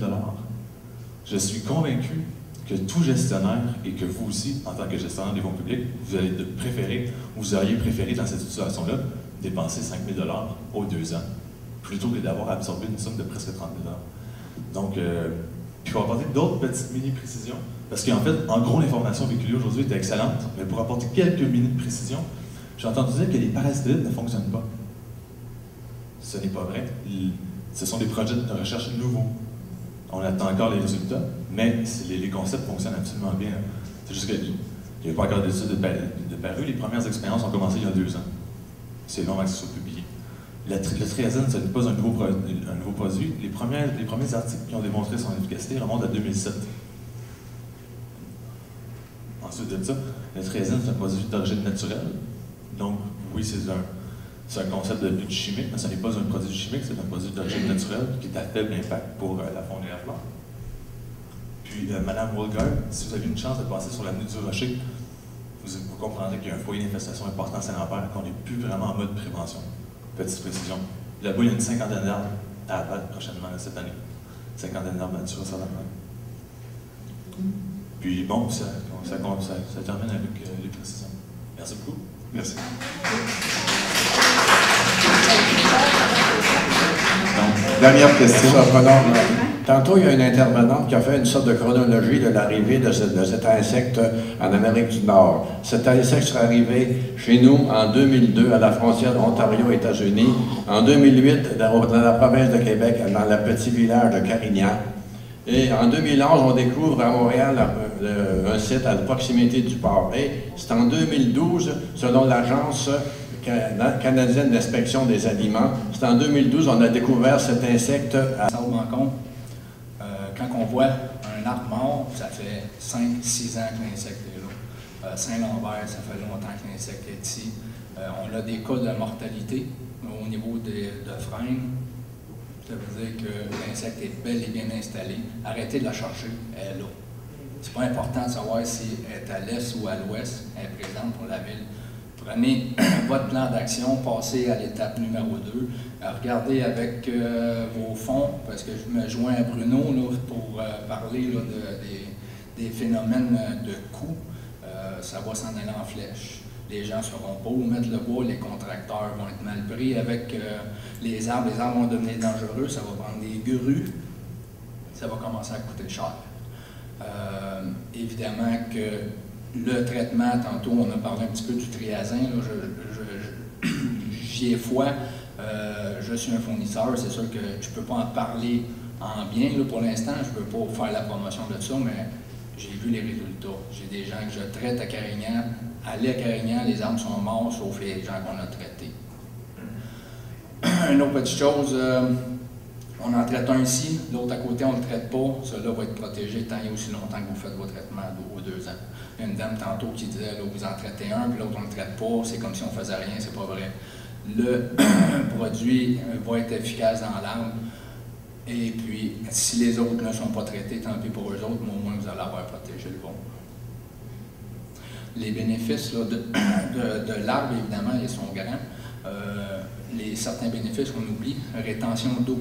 Je suis convaincu que tout gestionnaire, et que vous aussi, en tant que gestionnaire des fonds publics, vous auriez préféré dans cette situation-là dépenser 5 000 $ aux 2 ans plutôt que d'avoir absorbé une somme de presque 30 000 $. Donc, il faut apporter d'autres petites mini-précisions, parce qu'en fait, en gros, l'information véhiculée aujourd'hui est excellente, mais pour apporter quelques mini-précisions, j'ai entendu dire que les parasitoïdes ne fonctionnent pas. Ce n'est pas vrai. Ce sont des projets de recherche nouveaux. On attend encore les résultats, mais les concepts fonctionnent absolument bien. C'est juste qu'il n'y a pas encore d'études de paru. Les premières expériences ont commencé il y a 2 ans. C'est long avant que ce soit publié. Le triazine, ce n'est pas un nouveau produit. Les premiers articles qui ont démontré son efficacité remontent à 2007. Ensuite de ça, le triazine, c'est un produit d'origine naturelle. Donc, oui, c'est un concept de lutte chimique, mais ce n'est pas un produit chimique, c'est un produit d'origine naturelle qui est à faible impact pour la faune et la flore. Puis, Mme Woolgard, si vous avez une chance de passer sur l'avenue du Rocher, vous comprendrez qu'il y a un foyer d'infestation important à Saint-Lambert, qu'on n'est plus vraiment en mode prévention. Petite précision. Là-bas, il y a une cinquantaine d'arbres à abattre prochainement cette année. Cinquantaine d'arbres à tuer, ça va mal. Puis bon, ça termine avec les précisions. Merci beaucoup. Merci. Donc, dernière question. Tantôt, il y a une intervenante qui a fait une sorte de chronologie de l'arrivée de cet insecte en Amérique du Nord. Cet insecte serait arrivé chez nous en 2002 à la frontière Ontario-États-Unis, en 2008 dans la province de Québec, dans le petit village de Carignan. Et en 2011, on découvre à Montréal un site à la proximité du port. Et c'est en 2012, selon l'Agence canadienne d'inspection des aliments, c'est en 2012 on a découvert cet insecte à Saint-Laurent. Quand on voit un arbre mort, ça fait 5-6 ans que l'insecte est là. Saint-Lambert, ça fait longtemps que l'insecte est ici. On a des cas de mortalité au niveau de frênes. Ça veut dire que l'insecte est bel et bien installé. Arrêtez de la chercher, elle est là. C'est pas important de savoir si elle est à l'est ou à l'ouest, elle est présente pour la ville. Prenez votre plan d'action, passez à l'étape numéro 2, regardez avec vos fonds, parce que je me joins à Bruno là, pour parler là, des phénomènes de coûts. Ça va s'en aller en flèche. Les gens ne sauront pas où mettre le bois, les contracteurs vont être mal pris avec les arbres vont devenir dangereux, ça va prendre des grues, ça va commencer à coûter cher. Évidemment que le traitement, tantôt on a parlé un petit peu du triazine, j'y ai foi, je suis un fournisseur, c'est sûr que je ne peux pas en parler en bien là, pour l'instant, je ne peux pas faire la promotion de ça, mais j'ai vu les résultats. J'ai des gens que je traite à Carignan, aller à Carignan, les arbres sont morts, sauf les gens qu'on a traités. Une autre petite chose, on en traite un ici, l'autre à côté, on ne le traite pas. Celui-là va être protégé tant et aussi longtemps que vous faites vos traitements aux 2 ans. Il y a une dame tantôt qui disait, là, vous en traitez un, puis l'autre on ne le traite pas, c'est comme si on ne faisait rien, c'est pas vrai. Le produit va être efficace dans l'arbre. Et puis, si les autres ne sont pas traités, tant pis pour eux autres, mais au moins vous allez avoir protégé le bon. Les bénéfices là, de l'arbre, évidemment, ils sont grands. Certains bénéfices qu'on oublie, rétention d'eau.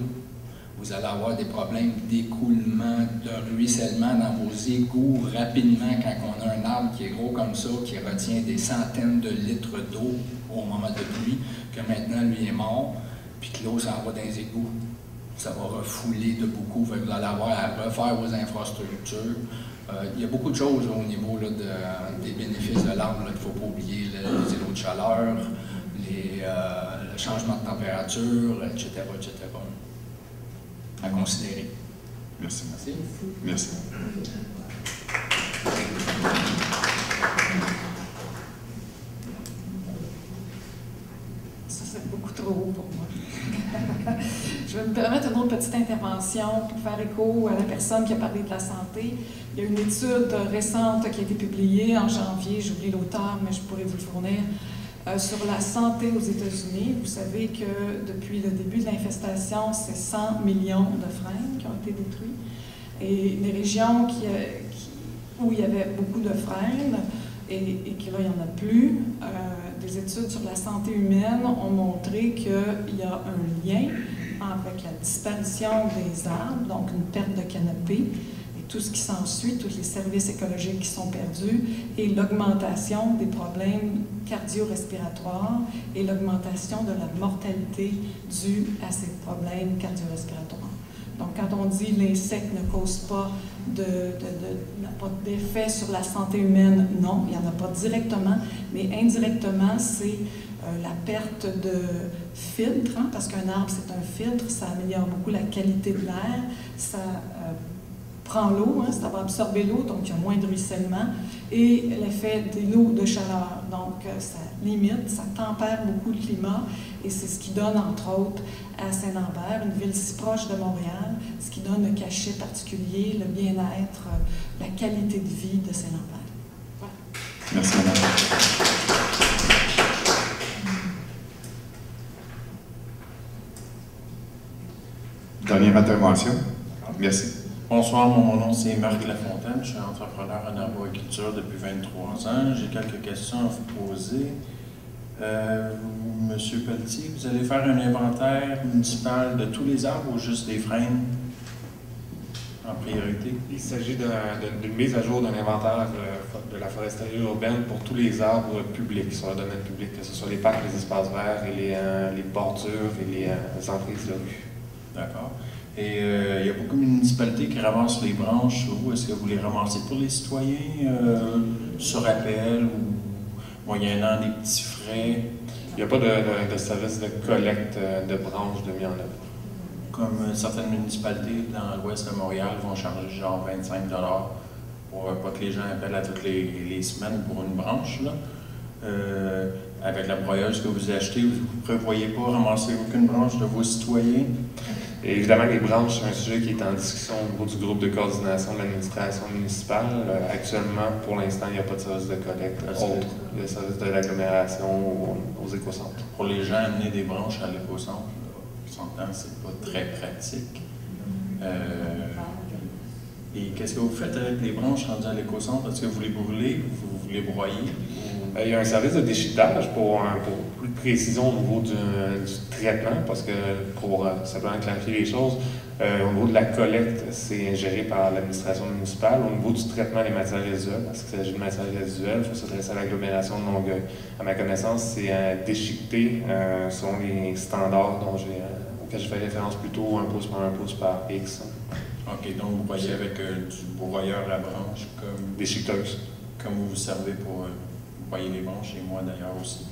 Vous allez avoir des problèmes d'écoulement, de ruissellement dans vos égouts rapidement quand on a un arbre qui est gros comme ça, qui retient des centaines de litres d'eau au moment de pluie, que maintenant lui est mort, puis que l'eau s'en va dans les égouts. Ça va refouler de beaucoup, vous allez avoir à refaire vos infrastructures. Il y a beaucoup de choses au niveau là, des bénéfices de l'arbre qu'il ne faut pas oublier, les îlots de chaleur, le changement de température, etc., etc. À considérer. Merci. Merci. Merci. Ça, c'est beaucoup trop haut pour moi. Je vais me permettre une autre petite intervention pour faire écho à la personne qui a parlé de la santé. Il y a une étude récente qui a été publiée en janvier, j'oublie l'auteur, mais je pourrais vous le fournir, sur la santé aux États-Unis. Vous savez que depuis le début de l'infestation, c'est 100 millions de frênes qui ont été détruits. Et les régions où il y avait beaucoup de frênes et que là, il n'y en a plus, des études sur la santé humaine ont montré qu'il y a un lien avec la disparition des arbres, donc une perte de canopée, et tout ce qui s'ensuit, tous les services écologiques qui sont perdus, et l'augmentation des problèmes cardio-respiratoires et l'augmentation de la mortalité due à ces problèmes cardio-respiratoires. Donc, quand on dit l'insecte ne cause pas n'a pas d'effet sur la santé humaine, non, il n'y en a pas directement, mais indirectement, c'est la perte de filtre, hein, parce qu'un arbre, c'est un filtre, ça améliore beaucoup la qualité de l'air, ça prend l'eau, hein, ça va absorber l'eau, donc il y a moins de ruissellement, et l'effet de l'eau de chaleur. Donc, ça limite, ça tempère beaucoup le climat, et c'est ce qui donne, entre autres, à Saint-Lambert, une ville si proche de Montréal, ce qui donne le cachet particulier, le bien-être, la qualité de vie de Saint-Lambert. Voilà. Merci, madame. Dernière intervention. Merci. Bonsoir, mon nom c'est Marc Lafontaine, je suis entrepreneur en arboriculture depuis 23 ans. J'ai quelques questions à vous poser. Monsieur Pelletier, vous allez faire un inventaire municipal de tous les arbres ou juste des frênes en priorité? Il s'agit d'une mise à jour d'un inventaire de la foresterie urbaine pour tous les arbres publics, sur le domaine public, que ce soit les parcs, les espaces verts et les bordures et les emprises de rue. D'accord. Et il y a beaucoup de municipalités qui ramassent les branches. Où est-ce que vous les ramassez pour les citoyens, sur appel ou moyennant des petits frais? Il n'y a pas de service de collecte de branches de mis en œuvre. Comme certaines municipalités dans l'ouest de Montréal vont charger genre 25 $ pour pas que les gens appellent à toutes les semaines pour une branche. Là. Avec la broyeuse que vous achetez, vous ne prévoyez pas ramasser aucune branche de vos citoyens? Et évidemment, les branches, c'est un sujet qui est en discussion au niveau du groupe de coordination de l'administration municipale. Actuellement, pour l'instant, il n'y a pas de service de collecte autre que le service de l'agglomération aux écocentres. Pour les gens, amener des branches à l'écocentre, c'est pas très pratique. Et qu'est-ce que vous faites avec les branches rendues à l'écocentre? Est-ce que vous les brûlez ou vous les broyez? Il y a un service de déchiquetage pour plus de précision au niveau du traitement, parce que pour simplement clarifier les choses, au niveau de la collecte, c'est géré par l'administration municipale. Au niveau du traitement des matières résiduelles, parce qu'il s'agit de matières résiduelles, il faut s'adresser à l'agglomération de Longueuil. À ma connaissance, c'est déchiqueté selon les standards auxquels j'ai fait référence plus tôt, 1 pouce par X. OK, donc vous broyez avec du broyeur à branche comme déchiqueteuse. Comme vous vous servez pour broyer les branches, et moi d'ailleurs aussi.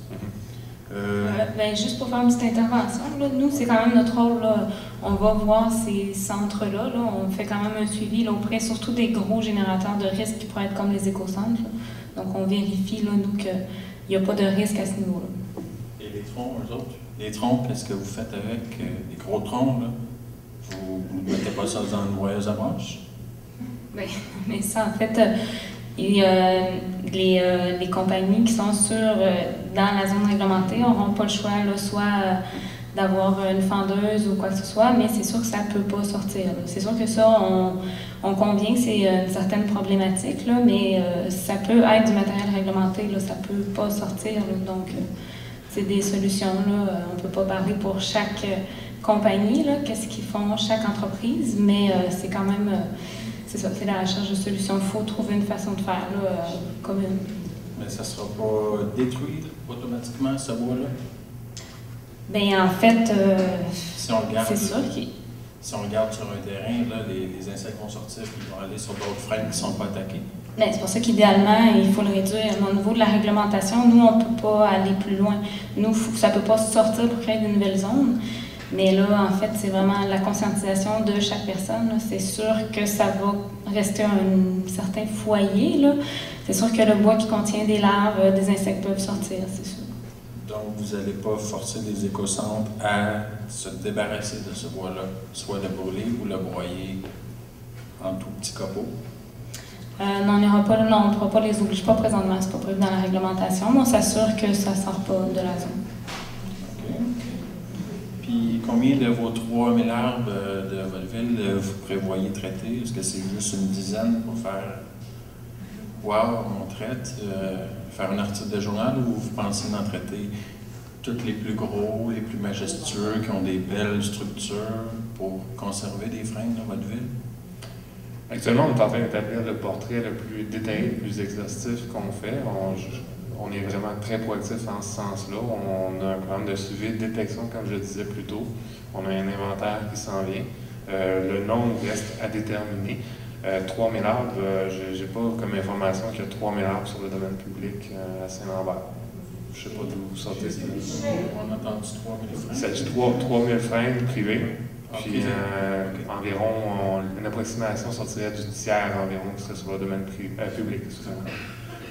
Ben, juste pour faire une petite intervention, là, nous, c'est quand même notre rôle. Là, on va voir ces centres-là. Là, on fait quand même un suivi là, auprès surtout des gros générateurs de risques qui pourraient être comme les écocentres. Là. Donc, on vérifie, là, nous, qu'il n'y a pas de risque à ce niveau-là. Et les troncs, eux autres? Les troncs, qu'est-ce que vous faites avec les gros troncs? Là? Vous ne mettez pas ça dans une broyeuse à branches? Oui, mais ça, en fait, il y a les compagnies qui sont dans la zone réglementée n'auront pas le choix, là, soit d'avoir une fendeuse ou quoi que ce soit, mais c'est sûr que ça ne peut pas sortir. C'est sûr que ça, on convient que c'est une certaine problématique, là, mais ça peut être du matériel réglementé, là, ça ne peut pas sortir. Là, donc, c'est des solutions. Là, on ne peut pas parler pour chaque compagnie, qu'est-ce qu'ils font, chaque entreprise, mais c'est quand même... c'est ça, c'est la recherche de solutions. Il faut trouver une façon de faire commune. Mais ça ne sera pas détruit automatiquement, ce bois-là? Bien, en fait, si on regarde, c'est sûr si on regarde sur un terrain, là, les insectes vont sortir et ils vont aller sur d'autres frênes qui ne sont pas attaqués. Bien, c'est pour ça qu'idéalement, il faut le réduire. Au niveau de la réglementation, nous, on ne peut pas aller plus loin. Nous, ça ne peut pas sortir pour créer de nouvelles zones. Mais là, en fait, c'est vraiment la conscientisation de chaque personne. C'est sûr que ça va rester un certain foyer. C'est sûr que le bois qui contient des larves, des insectes peuvent sortir, c'est sûr. Donc, vous n'allez pas forcer les écocentres à se débarrasser de ce bois-là, soit le brûler ou le broyer en tout petits copeaux? Non, on n'ira pas, non, on ne pourra pas les obliger, pas présentement, c'est pas prévu dans la réglementation, mais on s'assure que ça ne sort pas de la zone. Puis, combien de vos 3000 arbres de votre ville vous prévoyez traiter? Est-ce que c'est juste une dizaine pour faire « wow, on traite », faire un article de journal, ou vous pensez d'en traiter tous les plus gros, les plus majestueux, qui ont des belles structures pour conserver des frênes dans votre ville? Actuellement, on est en train d'établir le portrait le plus détaillé, le plus exhaustif qu'on fait. On est vraiment très proactif en ce sens-là. On a un programme de suivi de détection, comme je le disais plus tôt. On a un inventaire qui s'en vient. Le nombre reste à déterminer. 3000 arbres, je n'ai pas comme information qu'il y a 3000 arbres sur le domaine public à Saint-Lambert. Je ne sais pas d'où vous sortez ça. On a entendu 3000 freins. Ça dit 3000 freins privés. Puis environ, une approximation sortirait du tiers environ qui serait sur le domaine public.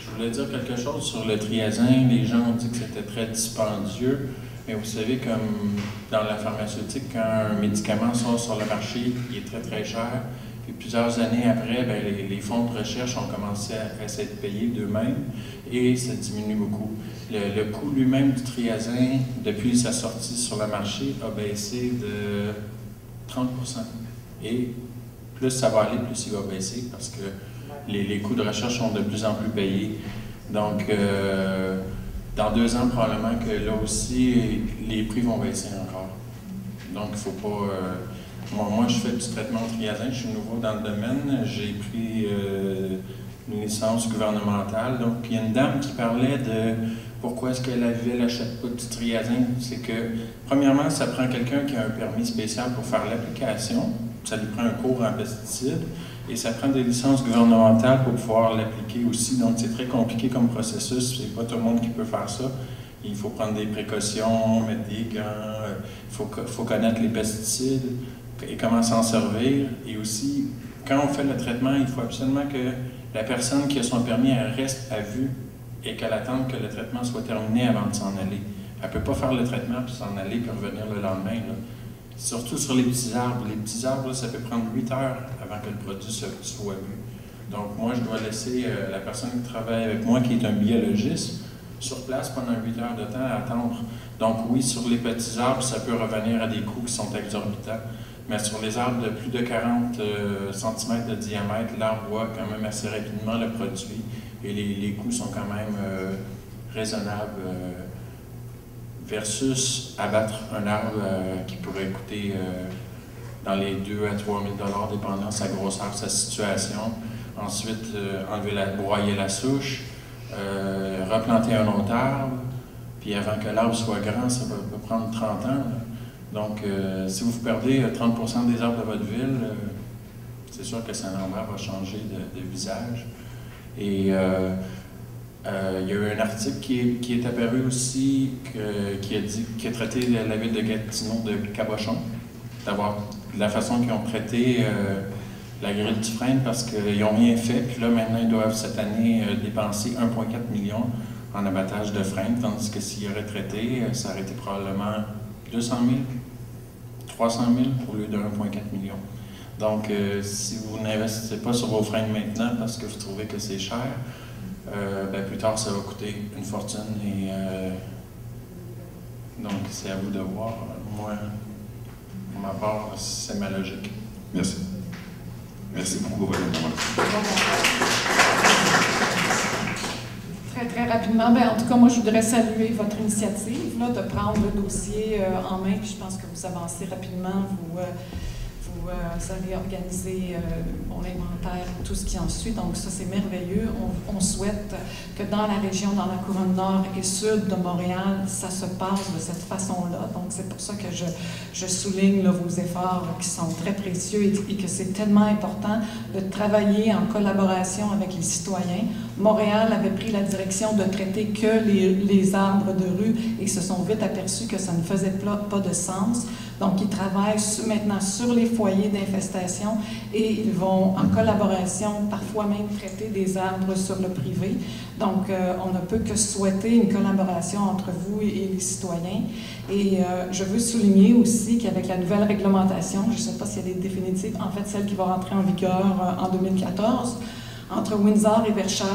Je voulais dire quelque chose sur le triazin. Les gens ont dit que c'était très dispendieux. Mais vous savez, comme dans la pharmaceutique, quand un médicament sort sur le marché, il est très, très cher. Puis plusieurs années après, ben, les fonds de recherche ont commencé à essayer de payer d'eux-mêmes et ça diminue beaucoup. Le coût lui-même du triazin, depuis sa sortie sur le marché, a baissé de 30%. Et plus ça va aller, plus il va baisser parce que les coûts de recherche sont de plus en plus payés. Donc, dans 2 ans, probablement que là aussi, les prix vont baisser encore. Donc, il ne faut pas... Moi, je fais du traitement de triazin, je suis nouveau dans le domaine. J'ai pris une licence gouvernementale. Donc, il y a une dame qui parlait de pourquoi est-ce que la ville n'achète pas du triazin. C'est que, premièrement, ça prend quelqu'un qui a un permis spécial pour faire l'application. Ça lui prend un cours en pesticides. Et ça prend des licences gouvernementales pour pouvoir l'appliquer aussi. Donc, c'est très compliqué comme processus. C'est pas tout le monde qui peut faire ça. Il faut prendre des précautions, mettre des gants, il faut connaître les pesticides et comment s'en servir. Et aussi, quand on fait le traitement, il faut absolument que la personne qui a son permis elle reste à vue et qu'elle attende que le traitement soit terminé avant de s'en aller. Elle ne peut pas faire le traitement puis s'en aller puis revenir le lendemain. Là. Surtout sur les petits arbres. Les petits arbres, là, ça peut prendre 8 heures avant que le produit soit vu. Donc moi, je dois laisser la personne qui travaille avec moi, qui est un biologiste, sur place pendant 8 heures de temps à attendre. Donc oui, sur les petits arbres, ça peut revenir à des coûts qui sont exorbitants. Mais sur les arbres de plus de 40 cm de diamètre, l'arbre voit quand même assez rapidement le produit et les coûts sont quand même raisonnables versus abattre un arbre qui pourrait coûter dans les 2 à 3 000 $, dépendant de sa grosseur, sa situation. Ensuite, broyer la souche, replanter un autre arbre, puis avant que l'arbre soit grand, ça peut prendre 30 ans. Là. Donc, si vous perdez 30% des arbres de votre ville, c'est sûr que Saint-Lambert va changer de visage. Et il y a eu un article qui est apparu aussi qui a traité la ville de Gatineau de cabochon, d'avoir la façon qu'ils ont traité la grille du frein parce qu'ils n'ont rien fait. Puis là, maintenant, ils doivent cette année dépenser 1,4 million en abattage de frein, tandis que s'ils auraient traité, ça aurait été probablement 200 000, 300 000 au lieu de 1,4 million. Donc, si vous n'investissez pas sur vos freins maintenant parce que vous trouvez que c'est cher, ben, plus tard, ça va coûter une fortune. Et donc, c'est à vous de voir. Moi, pour ma part, c'est ma logique. Merci. Merci beaucoup pour votre intervention. Très, très rapidement. Ben, en tout cas, moi, je voudrais saluer votre initiative là, de prendre le dossier en main. Puis je pense que vous avancez rapidement. Vous allez organiser l'inventaire, tout ce qui en suit. Donc, ça, c'est merveilleux. On souhaite que dans la région, dans la couronne nord et sud de Montréal, ça se passe de cette façon-là. Donc, c'est pour ça que je souligne là, vos efforts qui sont très précieux et que c'est tellement important de travailler en collaboration avec les citoyens. Montréal avait pris la direction de traiter que les arbres de rue et se sont vite aperçus que ça ne faisait pas de sens. Donc, ils travaillent maintenant sur les foyers d'infestation et ils vont, en collaboration, parfois même traiter des arbres sur le privé. Donc, on ne peut que souhaiter une collaboration entre vous et les citoyens. Et je veux souligner aussi qu'avec la nouvelle réglementation, je ne sais pas si elle est définitive, en fait, celle qui va rentrer en vigueur en 2014, entre Windsor et Verchères,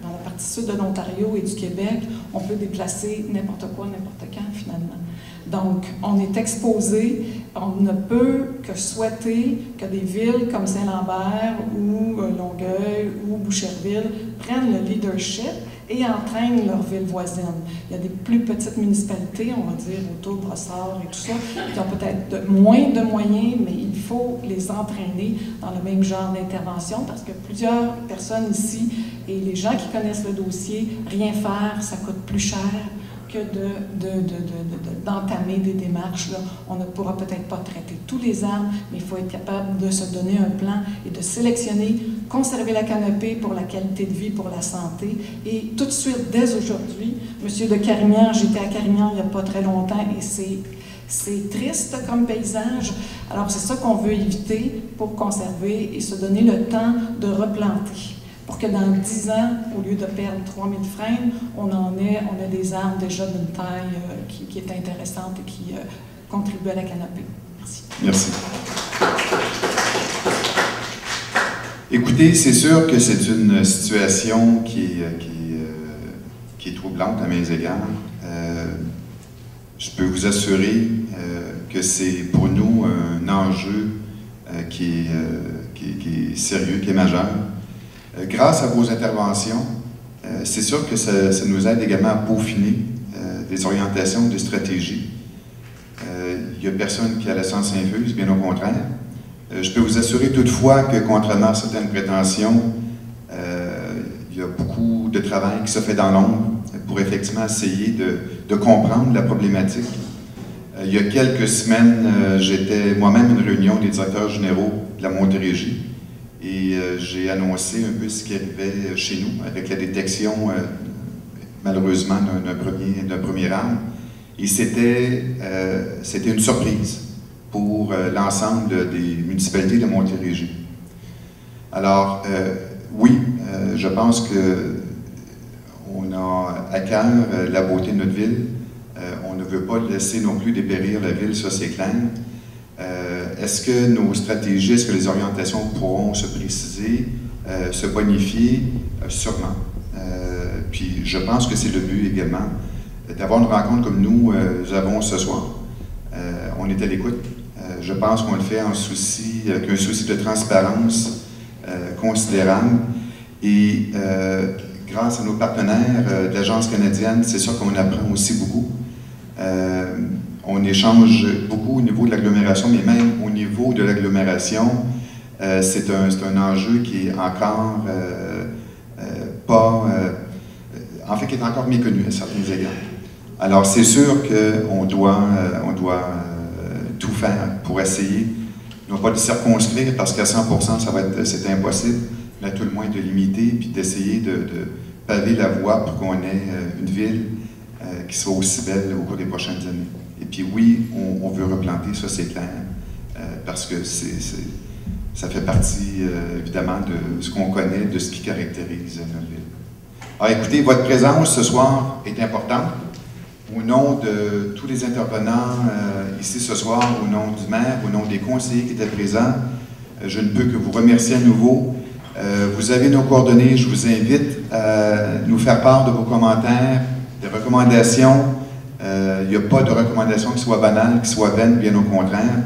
dans la partie sud de l'Ontario et du Québec, on peut déplacer n'importe quoi, n'importe quand, finalement. Donc, on est exposé, on ne peut que souhaiter que des villes comme Saint-Lambert ou Longueuil ou Boucherville prennent le leadership et entraînent leur ville voisine. Il y a des plus petites municipalités, on va dire, autour de Brossard et tout ça, qui ont peut-être moins de moyens, mais il faut les entraîner dans le même genre d'intervention parce que plusieurs personnes ici et les gens qui connaissent le dossier, rien faire, ça coûte plus cher que d'entamer des démarches. Là. On ne pourra peut-être pas traiter tous les arbres, mais il faut être capable de se donner un plan et de sélectionner, conserver la canopée pour la qualité de vie, pour la santé. Et tout de suite, dès aujourd'hui, M. de Carignan, j'étais à Carignan il n'y a pas très longtemps et c'est triste comme paysage. Alors c'est ça qu'on veut éviter pour conserver et se donner le temps de replanter. Pour que dans 10 ans, au lieu de perdre 3000 frênes, on a des arbres déjà d'une taille qui est intéressante et qui contribue à la canopée. Merci. Merci. Écoutez, c'est sûr que c'est une situation qui est troublante à mes égards. Je peux vous assurer que c'est pour nous un enjeu qui est sérieux, qui est majeur. Grâce à vos interventions, c'est sûr que ça nous aide également à peaufiner des orientations, des stratégies. Il n'y a personne qui a la science infuse, bien au contraire. Je peux vous assurer toutefois que, contrairement à certaines prétentions, il y a beaucoup de travail qui se fait dans l'ombre pour effectivement essayer de comprendre la problématique. Il y a quelques semaines, j'étais moi-même à une réunion des directeurs généraux de la Montérégie. Et j'ai annoncé un peu ce qui arrivait chez nous avec la détection, malheureusement, d'un premier arbre. Et c'était une surprise pour l'ensemble des municipalités de Montérégie. Alors, oui, je pense qu'on a à cœur la beauté de notre ville. On ne veut pas laisser non plus dépérir la ville, ça c'est clair. Est-ce que nos stratégies, est-ce que les orientations pourront se préciser, se bonifier? Sûrement. Puis je pense que c'est le but également, d'avoir une rencontre comme nous avons ce soir. On est à l'écoute. Je pense qu'on le fait avec un souci de transparence considérable. Et grâce à nos partenaires de l'Agence canadienne, c'est sûr qu'on apprend aussi beaucoup. On échange beaucoup au niveau de l'agglomération, mais même au niveau de l'agglomération, c'est un enjeu qui est encore en fait, qui est encore méconnu à certains égards. Alors, c'est sûr qu'on doit tout faire pour essayer, non pas de circonscrire, parce qu'à 100%, c'est impossible, mais à tout le moins de limiter, puis d'essayer de paver la voie pour qu'on ait une ville qui soit aussi belle au cours des prochaines années. Et puis oui, on veut replanter, ça c'est clair, parce que ça fait partie évidemment de ce qu'on connaît, de ce qui caractérise notre ville. Alors écoutez, votre présence ce soir est importante. Au nom de tous les intervenants ici ce soir, au nom du maire, au nom des conseillers qui étaient présents, je ne peux que vous remercier à nouveau. Vous avez nos coordonnées, je vous invite à nous faire part de vos commentaires, des recommandations. Il n'y a pas de recommandation qui soit banale, qui soit vaine, bien au contraire.